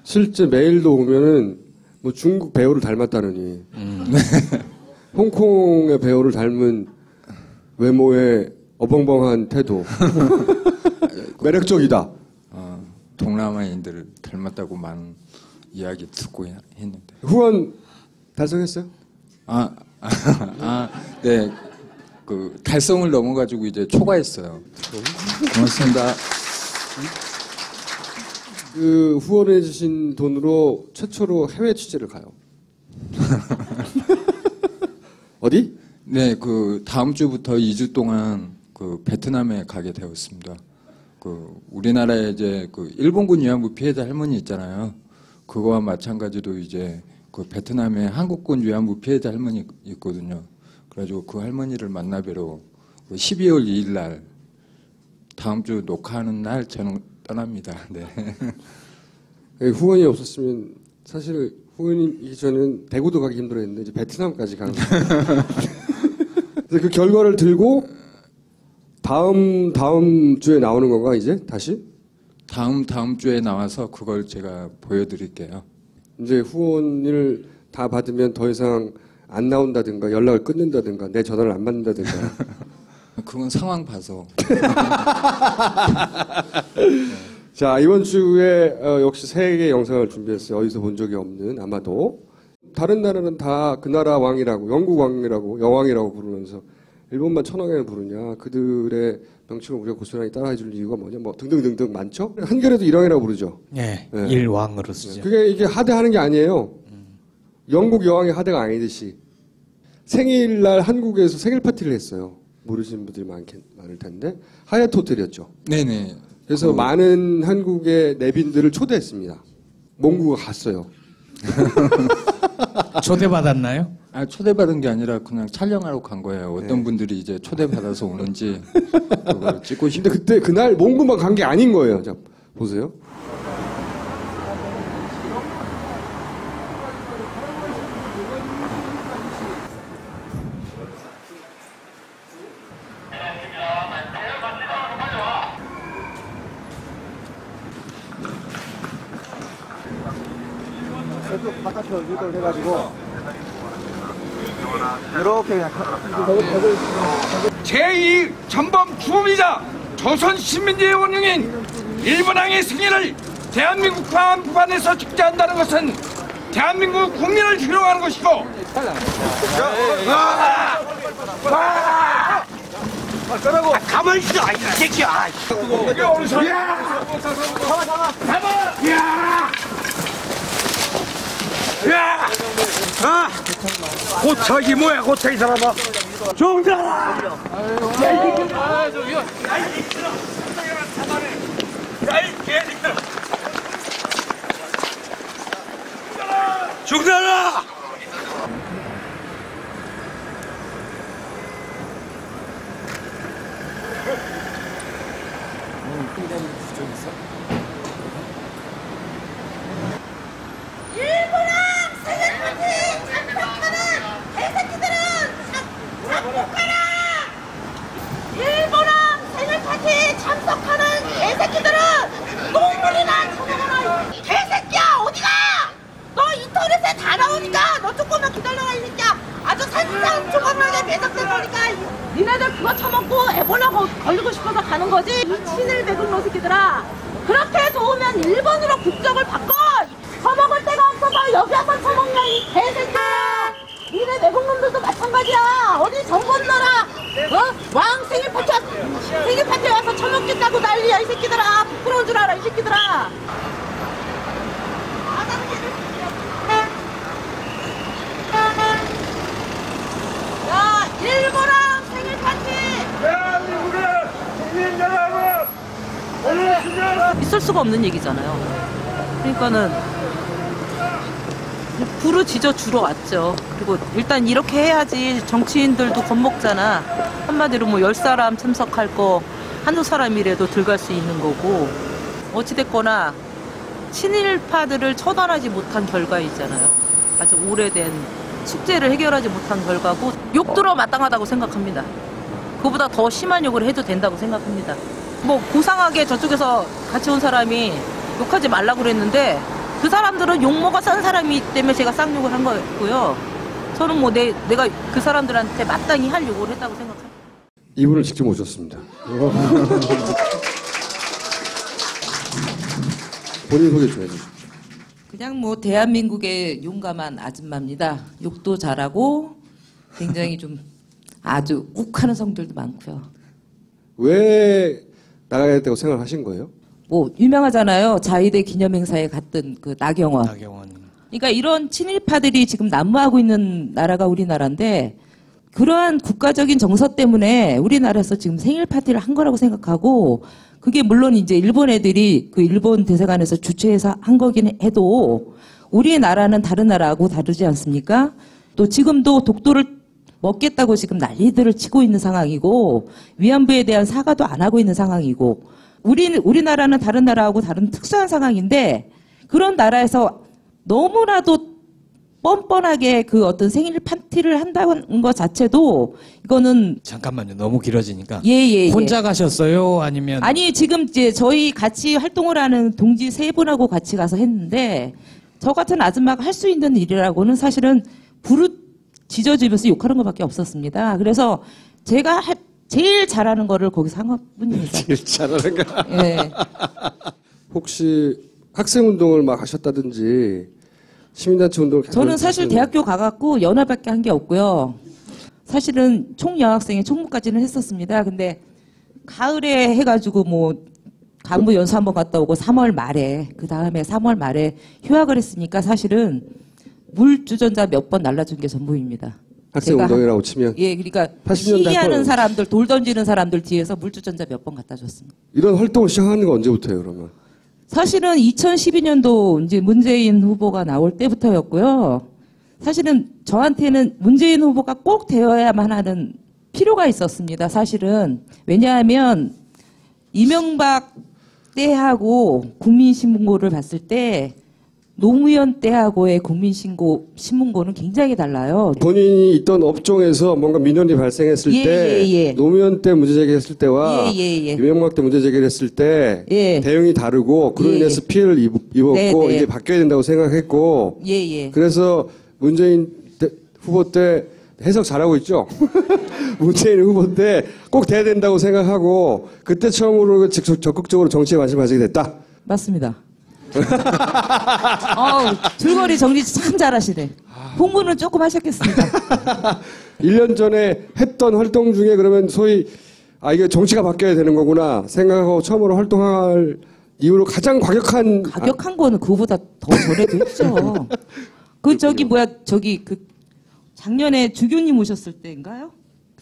실제 메일도 오면은 뭐 중국 배우를 닮았다느니 홍콩의 배우를 닮은 외모의 어벙벙한 태도 매력적이다. 동남아인들을 닮았다고 많은 이야기 듣고 했는데 후원 달성했어요? 네. 그 달성을 넘어가지고 이제 초과했어요. 고맙습니다. 그 후원해주신 돈으로 최초로 해외 취재를 가요. 어디? 네, 그 다음 주부터 2주 동안 그 베트남에 가게 되었습니다. 그 우리나라에 이제 그 일본군 위안부 피해자 할머니 있잖아요. 그거와 마찬가지로 이제 그 베트남에 한국군 위안부 피해자 할머니 있거든요. 그래가지고 그 할머니를 만나뵈러 12월 2일 날 다음 주 녹화하는 날 저는 떠납니다. 네. 후원이 없었으면 사실 후원이기 전에는 대구도 가기 힘들었는데 이제 베트남까지 가는 거예요. 그 결과를 들고 다음 주에 나오는 건가 이제 다시? 다음 주에 나와서 그걸 제가 보여드릴게요. 이제 후원을 다 받으면 더 이상 안 나온다든가 연락을 끊는다든가 내 전화를 안 받는다든가. 그건 상황 봐서. 자, 이번 주에 역시 3개의 영상을 준비했어요. 어디서 본 적이 없는 아마도. 다른 나라는 다 그 나라 왕이라고 영국 왕이라고 여왕이라고 부르면서 일본만 천황을 부르냐. 그들의 명칭을 우리가 고스란히 따라해줄 이유가 뭐냐. 뭐 등등등등 많죠. 한겨레도 일왕이라고 부르죠. 네, 일왕으로 쓰죠. 그게 이게 하대하는 게 아니에요. 영국 여왕의 하대가 아니듯이 생일날 한국에서 생일 파티를 했어요. 모르시는 분들이 많을 텐데 하얏트 호텔이었죠. 네네. 그래서 많은 한국의 내빈들을 초대했습니다. 몽구가 갔어요. 초대받았나요? 초대받은 게 아니라 그냥 촬영하러 간 거예요. 어떤 분들이 이제 초대받아서 오는지 그걸 찍고 근데 그때 그날 몽구만 간 게 아닌 거예요. 자, 보세요. 바깥에 얼굴 해가지고 이렇게 그냥 제2 전범 주범이자 조선 식민지의 원흉인 일본왕의 승리를 대한민국과 한복판에서 축제한다는 것은 대한민국 국민을 희롱하는 것이고 가만히 있어 이 새끼야. 이게 어느 소리야. 잡아. 야! 고쳐 이 뭐야 고쳐 이 사람아. 종자라. 죽나라! 일본왕 생일파티 참석하는 개새끼들은 참석하라! 일본왕 생일파티 참석하는 개새끼들은 똥물이나 처먹어라! 개새끼야 어디가! 너 인터넷에 다 나오니까 너 조금만 기다려라 이 새끼야. 아주 산산 조각나게 매듭된 거니까 니네들 그거 처먹고 에볼라 걸리고 싶어서 가는 거지. 이 친일 배국노 새끼들아. 그렇게 좋으면 일본으로 국적을 바꿔. 처먹을 데가 없어서 여기 와서 처먹냐 이 개새끼야. 니네 내국놈들도 마찬가지야. 어디 정권나라 왕 생일파티에 와서 처먹겠다고 난리야 이 새끼들아. 부끄러운 줄 알아 이 새끼들아. 야, 일본왕 생일 파티! 대한민국의 국민 여러분! 있을 수가 없는 얘기잖아요. 그러니까는 부르짖어 주러 왔죠. 그리고 일단 이렇게 해야지 정치인들도 겁먹잖아. 한마디로 뭐 10사람 참석할 거 한두 사람이라도 들어갈 수 있는 거고. 어찌됐거나 친일파들을 처단하지 못한 결과이잖아요. 아주 오래된 숙제를 해결하지 못한 결과고 욕들어 마땅하다고 생각합니다. 그보다 더 심한 욕을 해도 된다고 생각합니다. 뭐 고상하게 저쪽에서 같이 온 사람이 욕하지 말라고 그랬는데 그 사람들은 욕먹어 싼 사람이기 때문에 제가 쌍욕을 한 거였고요. 저는 뭐 내가 그 사람들한테 마땅히 할 욕을 했다고 생각합니다. 이분을 직접 모셨습니다. 본인 소개 좀 해주세요. 그냥 뭐 대한민국의 용감한 아줌마입니다. 욕도 잘하고 굉장히 좀 아주 욱하는 성들도 많고요. 왜 나가야 된다고 생각하신 거예요? 뭐 유명하잖아요. 자위대 기념행사에 갔던 그 나경원. 그러니까 이런 친일파들이 지금 난무하고 있는 나라가 우리나라인데 그러한 국가적인 정서 때문에 우리나라에서 지금 생일 파티를 한 거라고 생각하고 그게 물론 이제 일본 애들이 그 일본 대사관에서 주최해서 한 거긴 해도 우리나라는 다른 나라하고 다르지 않습니까? 또 지금도 독도를 먹겠다고 지금 난리들을 치고 있는 상황이고 위안부에 대한 사과도 안 하고 있는 상황이고 우리나라는 다른 나라하고 다른 특수한 상황인데 그런 나라에서 너무나도 뻔뻔하게 그 어떤 생일 파티를 한다는 것 자체도 이거는 잠깐만요. 너무 길어지니까. 예. 혼자 가셨어요? 아니면 아니 지금 이제 저희 같이 활동을 하는 동지 3분하고 같이 가서 했는데 저 같은 아줌마가 할 수 있는 일이라고는 사실은 부르짖어주면서 욕하는 것밖에 없었습니다. 그래서 제가 제일 잘하는 거를 거기서 한 것뿐입니다. 제일 잘하는 거? 예. 혹시 학생운동을 막 하셨다든지 시민단체 운동을 저는 사실 대학교 가갖고 연합밖에 한 게 없고요. 사실은 총여학생회 총무까지는 했었습니다. 근데 가을에 해가지고 뭐 간부 연수 한번 갔다 오고 3월 말에 그 다음에 3월 말에 휴학을 했으니까 사실은 물주전자 몇 번 날라준 게 전부입니다. 학생운동이라고 치면 예, 그러니까 80년대 시위하는 사람들 돌 던지는 사람들 뒤에서 물주전자 몇 번 갖다 줬습니다. 이런 활동을 시작하는 건 언제부터예요, 그러면? 사실은 2012년도 이제 문재인 후보가 나올 때부터였고요. 사실은 저한테는 문재인 후보가 꼭 되어야만 하는 필요가 있었습니다. 사실은 왜냐하면 이명박 때하고 국민신문고를 봤을 때 노무현 때하고의 국민신문고는 굉장히 달라요. 본인이 있던 업종에서 뭔가 민원이 발생했을 때 노무현 때 문제 제기했을 때와 이명박 때 문제 제기를 했을 때 대응이 다르고 그로 인해서 피해를 입었고 이제 바뀌어야 된다고 생각했고 그래서 문재인 후보 때 해석 잘하고 있죠? 문재인 후보 때 꼭 돼야 된다고 생각하고 그때 처음으로 적극적으로 정치에 관심을 가지게 됐다? 맞습니다. 줄거리 정리 참 잘하시네. 공부는 조금 하셨겠습니다. 1년 전에 했던 활동 중에 그러면 소위 이게 정치가 바뀌어야 되는 거구나 생각하고 처음으로 활동할 이후로 가장 과격한 거는 그거보다 더 전에도 했죠. 작년에 주교님 오셨을 때인가요?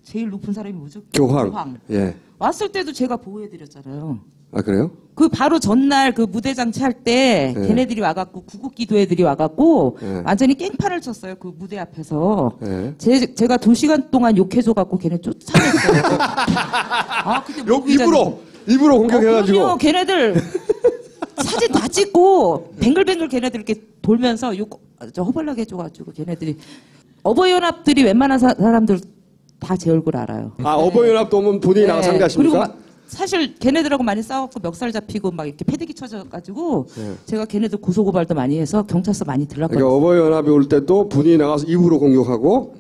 제일 높은 사람이 뭐죠? 교황. 예. 왔을 때도 제가 보호해드렸잖아요. 아 그래요? 그 바로 전날 그 무대 장치할 때 네. 걔네들이 와갖고 구국기도 애들이 와갖고 네. 완전히 깽판을 쳤어요. 그 무대 앞에서. 네. 제가 2시간 동안 욕해줘갖고 걔네 쫓아냈어요. 근데 입으로 공격해가지고. 그럼요. 걔네들 사진 다 찍고 뱅글뱅글 걔네들 이렇게 돌면서 허벌나게 해줘가지고 걔네들이 어버이연합들이 웬만한 사람들 다 제 얼굴 알아요. 어버이연합도 오면 본인이 나가 상대하십니까? 사실 걔네들하고 많이 싸웠고 멱살 잡히고 막 이렇게 패대기 쳐져가지고 네. 제가 걔네들 고소고발도 많이 해서 경찰서 많이 들렀거든요. 그러니까 어버이연합이 올 때도 본인이 나가서 입으로 공격하고.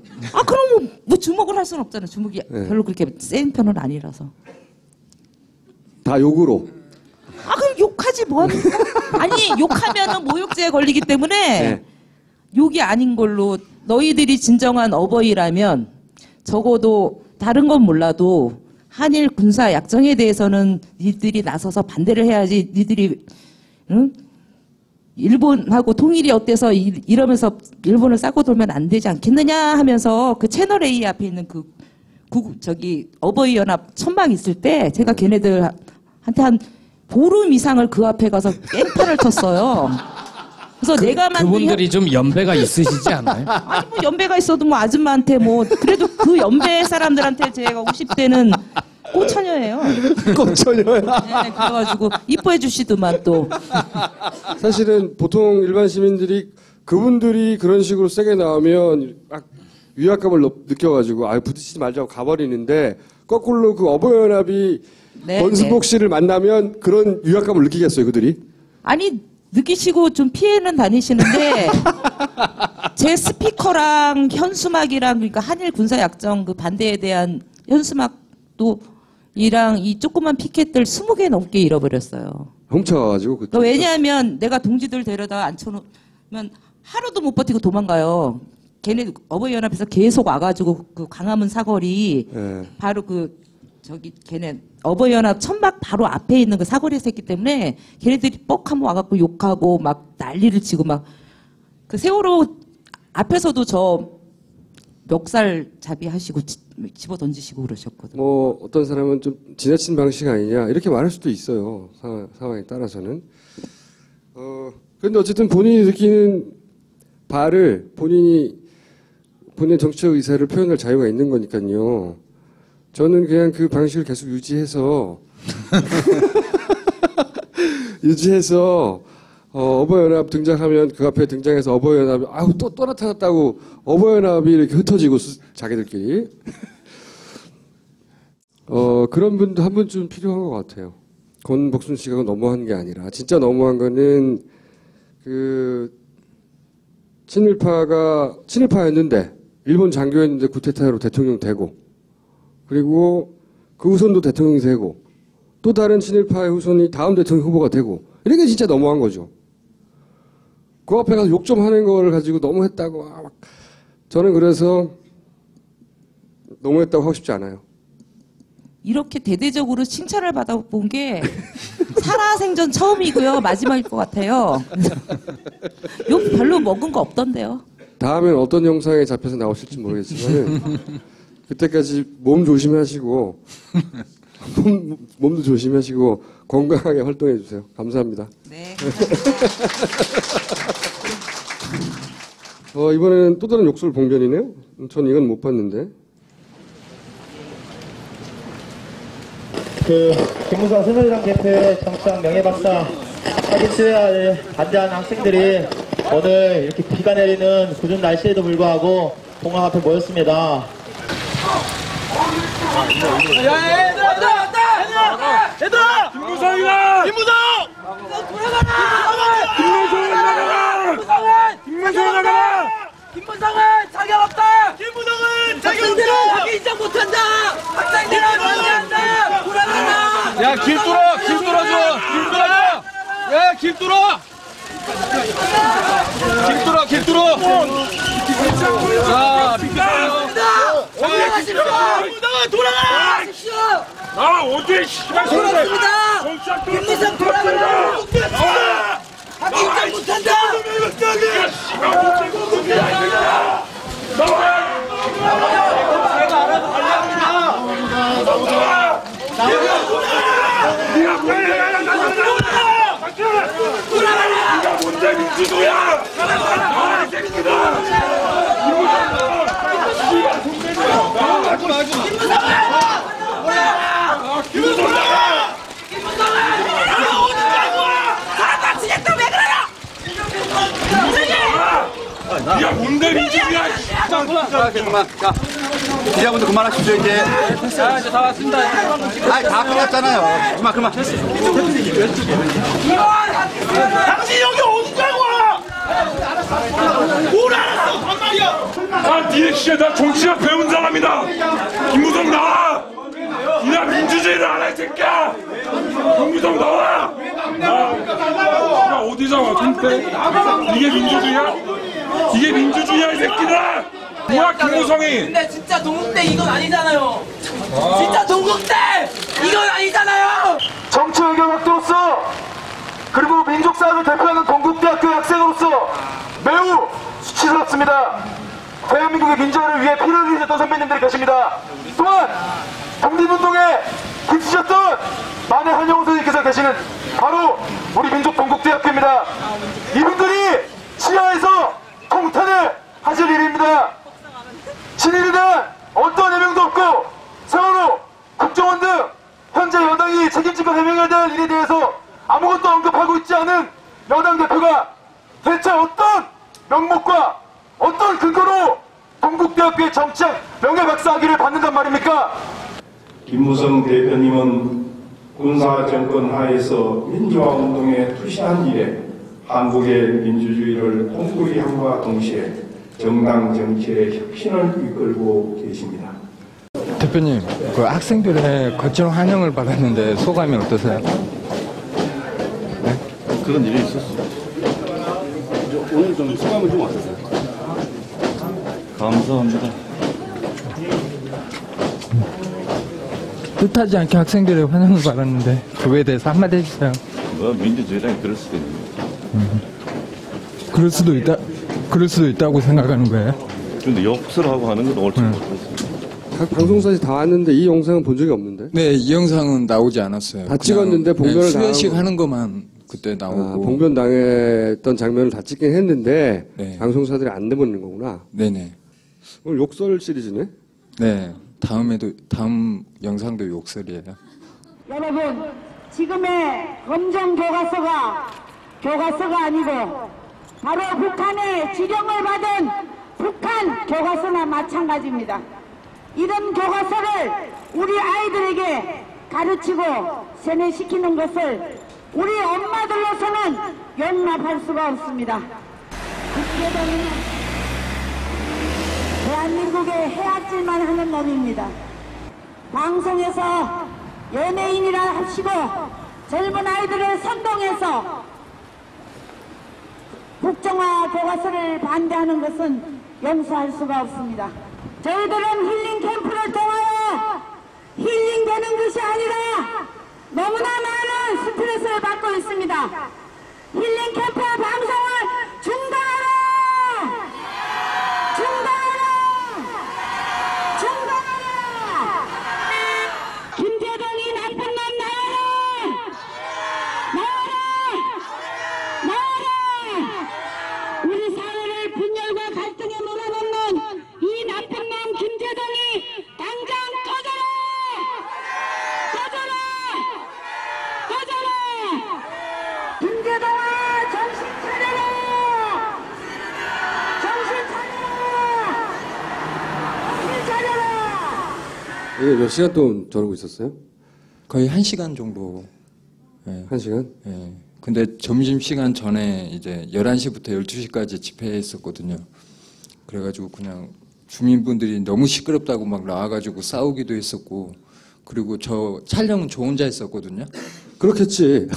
그럼 뭐 주먹을 할 수는 없잖아요. 주먹이 별로 그렇게 센 편은 아니라서. 다 욕으로. 그럼 욕하지 뭐합니까? 아니 욕하면은 모욕죄에 걸리기 때문에 욕이 아닌 걸로 너희들이 진정한 어버이라면 적어도 다른 건 몰라도 한일 군사 약정에 대해서는 니들이 나서서 반대를 해야지. 니들이 일본하고 통일이 어때서 이러면서 일본을 싸고 돌면 안 되지 않겠느냐 하면서 그 채널 A 앞에 있는 어버이연합 천막 있을 때 제가 걔네들한테 한 보름 이상을 그 앞에 가서 깽판을 쳤어요. 그래서 내가 만든 그분들이 좀 연배가 있으시지 않나요? 연배가 있어도 아줌마한테 그래도 그 연배 사람들한테 제가 50대는 꽃처녀예요. 꽃처녀야. 네, 그래가지고 이뻐해 주시더만 또. 사실은 보통 일반 시민들이 그분들이 그런 식으로 세게 나오면 막 위압감을 느껴가지고 부딪히지 말자고 가버리는데 거꾸로 그 어버이연합이 권순복 씨를 만나면 그런 위압감을 느끼겠어요, 그들이? 아니 느끼시고 좀 피해는 다니시는데 제 스피커랑 현수막이랑 그러니까 한일 군사약정 그 반대에 대한 현수막도 이랑 이 조그만 피켓들 20개 넘게 잃어버렸어요. 훔쳐가지고. 왜냐하면 내가 동지들 데려다 앉혀놓으면 하루도 못 버티고 도망가요. 걔네 어버이연합에서 계속 와가지고 그 광화문 사거리 바로 걔네 어버이연합 천막 바로 앞에 있는 그 사거리에서 했기 때문에 걔네들이 뻑하면 와갖고 욕하고 막 난리를 치고 막 그 세월호 앞에서도 저 멱살 잡이 하시고 집어 던지시고 그러셨거든요. 어떤 사람은 좀 지나친 방식 아니냐 이렇게 말할 수도 있어요. 상황에 따라서는. 그런데 어쨌든 본인이 느끼는 바를 본인의 정치적 의사를 표현할 자유가 있는 거니까요. 저는 그냥 그 방식을 계속 유지해서 어버이연합 등장하면 그 앞에 등장해서 어버이연합이 또 나타났다고 어버이연합이 이렇게 흩어지고 자기들끼리 그런 분도 한 분쯤 필요한 것 같아요. 권복순 씨가 너무한 게 아니라 진짜 너무한 거는 그 친일파였는데 일본 장교였는데 쿠데타로 대통령 되고 그리고 그 후손도 대통령이 되고 또 다른 친일파의 후손이 다음 대통령 후보가 되고 이렇게 진짜 너무한 거죠. 그 앞에 가서 욕 좀 하는 걸 가지고 너무했다고 저는 그래서 너무했다고 하고 싶지 않아요. 이렇게 대대적으로 칭찬을 받아본 게 살아생전 처음이고요. 마지막일 것 같아요. 욕 별로 먹은 거 없던데요. 다음엔 어떤 영상에 잡혀서 나오실지 모르겠지만 그때까지 몸 조심하시고 몸도 조심하시고 건강하게 활동해 주세요. 감사합니다. 네. 이번에는 또 다른 욕설 봉변이네요. 전 이건 못 봤는데. 김무성 새누리당 대표의 정치학 명예박사 사기 수혜를 반대하는 학생들이 오늘 이렇게 비가 내리는 궂은 날씨에도 불구하고 공항 앞에 모였습니다. 얘들아! 김무성이다! 김무성! 김무성은 자격 없다! 김무성은 야, 길 뚫어! 길 뚫어줘! 길 뚫어줘! 야, 길 뚫어! 길 뚫어! 길 뚫어! 자, 비켜요. 돌아가! 아, 어디 씨발 돌아갑니다! 김무성 돌아가라! 하기 인정 못한다! 제가 알아서 관리합니다! 네가 뭔데 민주주의야! 아, 새끼다! 야, 뭔데 민주주의야! 그만. 자, 기자분들 그만하십시오 이제. 자, 이제 다 왔습니다. 아니 다 끝났잖아요. 그만. 당신 여기 어디 살고 와? 뭘 알았어, 반말이야! 아, 니네 진짜 나 정치학 배운 사람이다! 김무성 나와! 니나 민주주의를 알아, 이 새끼야! 김무성 나와! 나 어디서 와, 근데? 이게 민주주의야? 이게 민주주의야, 이 새끼들! 뭐야, 김무성이! 근데 진짜 동국대 이건 아니잖아요. 진짜 동국대 이건 아니잖아요. 정치 의견 학도로서 그리고 민족사회를 대표하는 동국대학교 학생으로서 매우 수치스럽습니다. 대한민국의 민주화를 위해 피를 흘리셨던 선배님들이 계십니다. 또한 독립운동에 힘쓰셨던 만해 한영훈 선생님께서 계시는 바로 우리 민족 동국대학교입니다. 이분들이 지하에서 통탄을 하실 일입니다. 친일에 대한 어떠한 해명도 없고 세월호, 국정원 등 현재 여당이 책임지고 해명해야 될 일에 대해서 아무것도 언급하고 있지 않은 여당 대표가 대체 어떤 명목과 어떤 근거로 동국대학교의 정치학 명예박사학위를 받는단 말입니까? 김무성 대표님은 군사정권 하에서 민주화운동에 투신한 이래 한국의 민주주의를 꼼꼼히 함과 동시에 정당 정치의 혁신을 이끌고 계십니다. 대표님, 그 학생들의 거친 환영을 받았는데 소감이 어떠세요? 네? 그런 일이 있었어요. 오늘 좀 소감은 좀 어떠세요? 감사합니다. 뜻하지 않게 학생들의 환영을 받았는데 그거에 대해서 한마디 해주세요. 뭐 민주주의라니 그럴 수도 있는 거죠. 그럴 수도 있다고 생각하는 거예요? 근데 욕설 하고 하는 건 옳지 못했습니다. 각 방송사에서 다 왔는데 이 영상은 본 적이 없는데? 네, 이 영상은 나오지 않았어요. 다 찍었는데 봉변을 수배식 하는 것만 그때 나오고. 봉변 당했던 장면을 다 찍긴 했는데 네. 방송사들이 안 내보내는 거구나. 네네. 오늘 욕설 시리즈네? 네, 다음 영상도 욕설이에요. 여러분, 지금의 검정 교과서가 아니고 바로 북한의 지령을 받은 북한 교과서나 마찬가지입니다. 이런 교과서를 우리 아이들에게 가르치고 세뇌시키는 것을 우리 엄마들로서는 용납할 수가 없습니다. 국회의원은 대한민국의 해악질만 하는 놈입니다. 방송에서 연예인이라 하시고 젊은 아이들을 선동해서 국정화 교과서를 반대하는 것은 용서할 수가 없습니다. 저희들은 힐링 캠프를 통하여 힐링되는 것이 아니라 너무나 많은 스트레스를 받고 있습니다. 힐링 캠프 방송을 중단하라! 김대동이 나쁜 놈 나와라! 우리 사회를 분열과 갈등에 몰아넣는 이 나쁜 놈 김대동이 당장 꺼져라! 김대동아 정신 차려라! 이게 몇 시간 동안 저러고 있었어요? 거의 1시간 정도. 네. 1시간? 네. 근데 점심시간 전에 이제 11시부터 12시까지 집회했었거든요. 그래가지고 그냥 주민분들이 너무 시끄럽다고 막 나와가지고 싸우기도 했었고, 그리고 저 촬영은 저 혼자 했었거든요. 그렇겠지.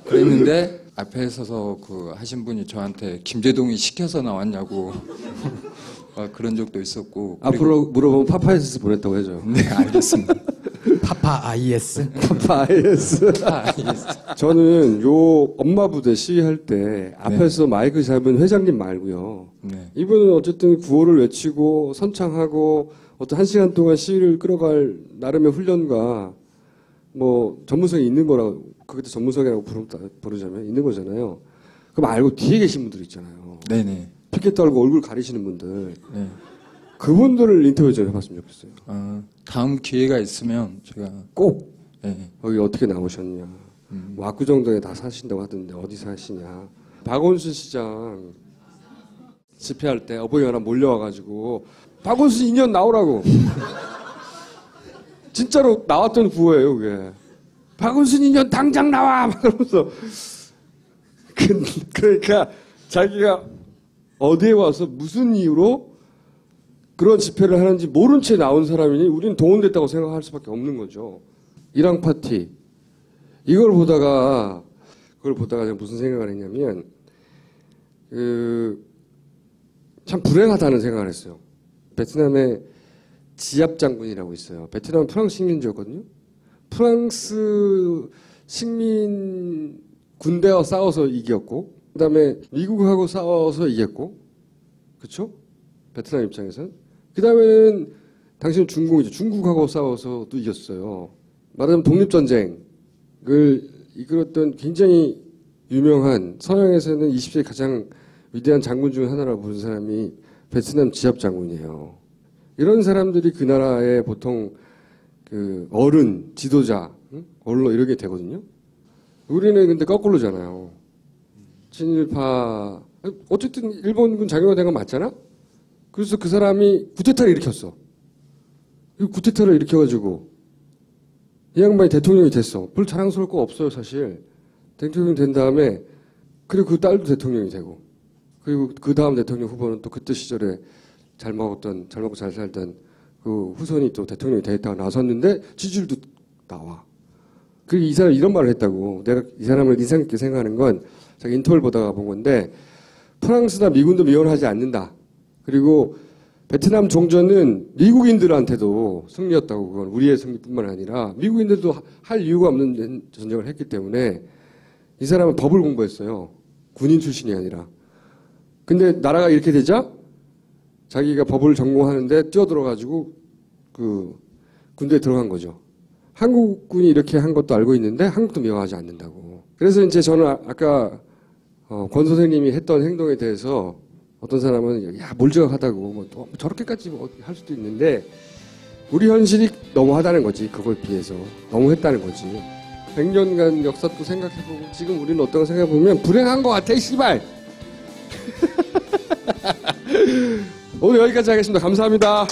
그랬는데 앞에 서서 그 하신 분이 저한테 김재동이 시켜서 나왔냐고 그런 적도 있었고. 앞으로 물어보면 파파이스 보냈다고 해줘. 네, 알겠습니다. 파파 IS? 파파 IS. 저는 요 엄마 부대 시위할 때 앞에서 마이크 잡은 회장님 말고요. 네. 이분은 어쨌든 구호를 외치고 선창하고 어떤 1시간 동안 시위를 끌어갈 나름의 훈련과 뭐 전문성이 있는 거라고, 그것도 전문성이라고 부르자면 있는 거잖아요. 그 말고 뒤에 계신 분들 있잖아요. 네네. 피켓 달고 얼굴 가리시는 분들. 네. 그분들을 인터뷰 좀 해봤으면 좋겠어요. 다음 기회가 있으면 제가 꼭 네. 여기 어떻게 나오셨냐. 뭐 압구정동에 다 사신다고 하던데 어디 사시냐. 박원순 시장 집회할 때 어버이연합 몰려와가지고 박원순 2년 나오라고. 진짜로 나왔던 구호예요, 그게. 박원순 2년 당장 나와! 막 그러면서. 그러니까 자기가 어디에 와서 무슨 이유로 그런 집회를 하는지 모른 채 나온 사람이니 우리는 동원됐다고 생각할 수밖에 없는 거죠. 일왕 파티. 그걸 보다가 제가 무슨 생각을 했냐면, 참 불행하다는 생각을 했어요. 베트남에 지압 장군이라고 있어요. 베트남은 프랑스 식민지였거든요. 프랑스 식민 군대와 싸워서 이겼고, 그 다음에 미국하고 싸워서 이겼고, 그쵸? 베트남 입장에서는. 그 다음에는 당신은 중공이죠. 중국하고 싸워서 또 이겼어요. 말하자면 독립전쟁을 이끌었던 굉장히 유명한, 서양에서는 20세기 가장 위대한 장군 중 하나라고 부른 사람이 베트남 지압 장군이에요. 이런 사람들이 그 나라의 보통 그 어른, 지도자, 언론 이렇게 되거든요. 우리는 근데 거꾸로잖아요. 친일파, 어쨌든 일본군 장교가 된 건 맞잖아? 그래서 그 사람이 쿠데타를 일으켰어. 이 쿠데타를 일으켜가지고 이 양반이 대통령이 됐어. 별로 자랑스러울 거 없어요, 사실. 대통령이 된 다음에, 그리고 그 딸도 대통령이 되고, 그리고 그 다음 대통령 후보는 또 그때 시절에 잘 먹고 잘 살던 그 후손이 또 대통령이 되겠다고 나섰는데 지지율도 나와. 그리고 이 사람이 이런 말을 했다고. 내가 이 사람을 인상 깊게 생각하는 건 제가 인터뷰를 보다가 본 건데, 프랑스나 미군도 미원하지 않는다. 그리고 베트남 종전은 미국인들한테도 승리였다고. 그건 우리의 승리뿐만 아니라 미국인들도 할 이유가 없는 전쟁을 했기 때문에 이 사람은 법을 공부했어요. 군인 출신이 아니라. 근데 나라가 이렇게 되자 자기가 법을 전공하는데 뛰어들어가지고 그 군대에 들어간 거죠. 한국군이 이렇게 한 것도 알고 있는데 한국도 미워하지 않는다고. 그래서 이제 저는 아까 권 선생님이 했던 행동에 대해서 어떤 사람은 야 몰지각하다고 뭐 저렇게까지 뭐 할 수도 있는데 우리 현실이 너무하다는 거지. 그걸 비해서 너무했다는 거지. 100년간 역사도 생각해보고 지금 우리는 어떤 거 생각해보면 불행한 것 같아, 씨발. 오늘 여기까지 하겠습니다. 감사합니다.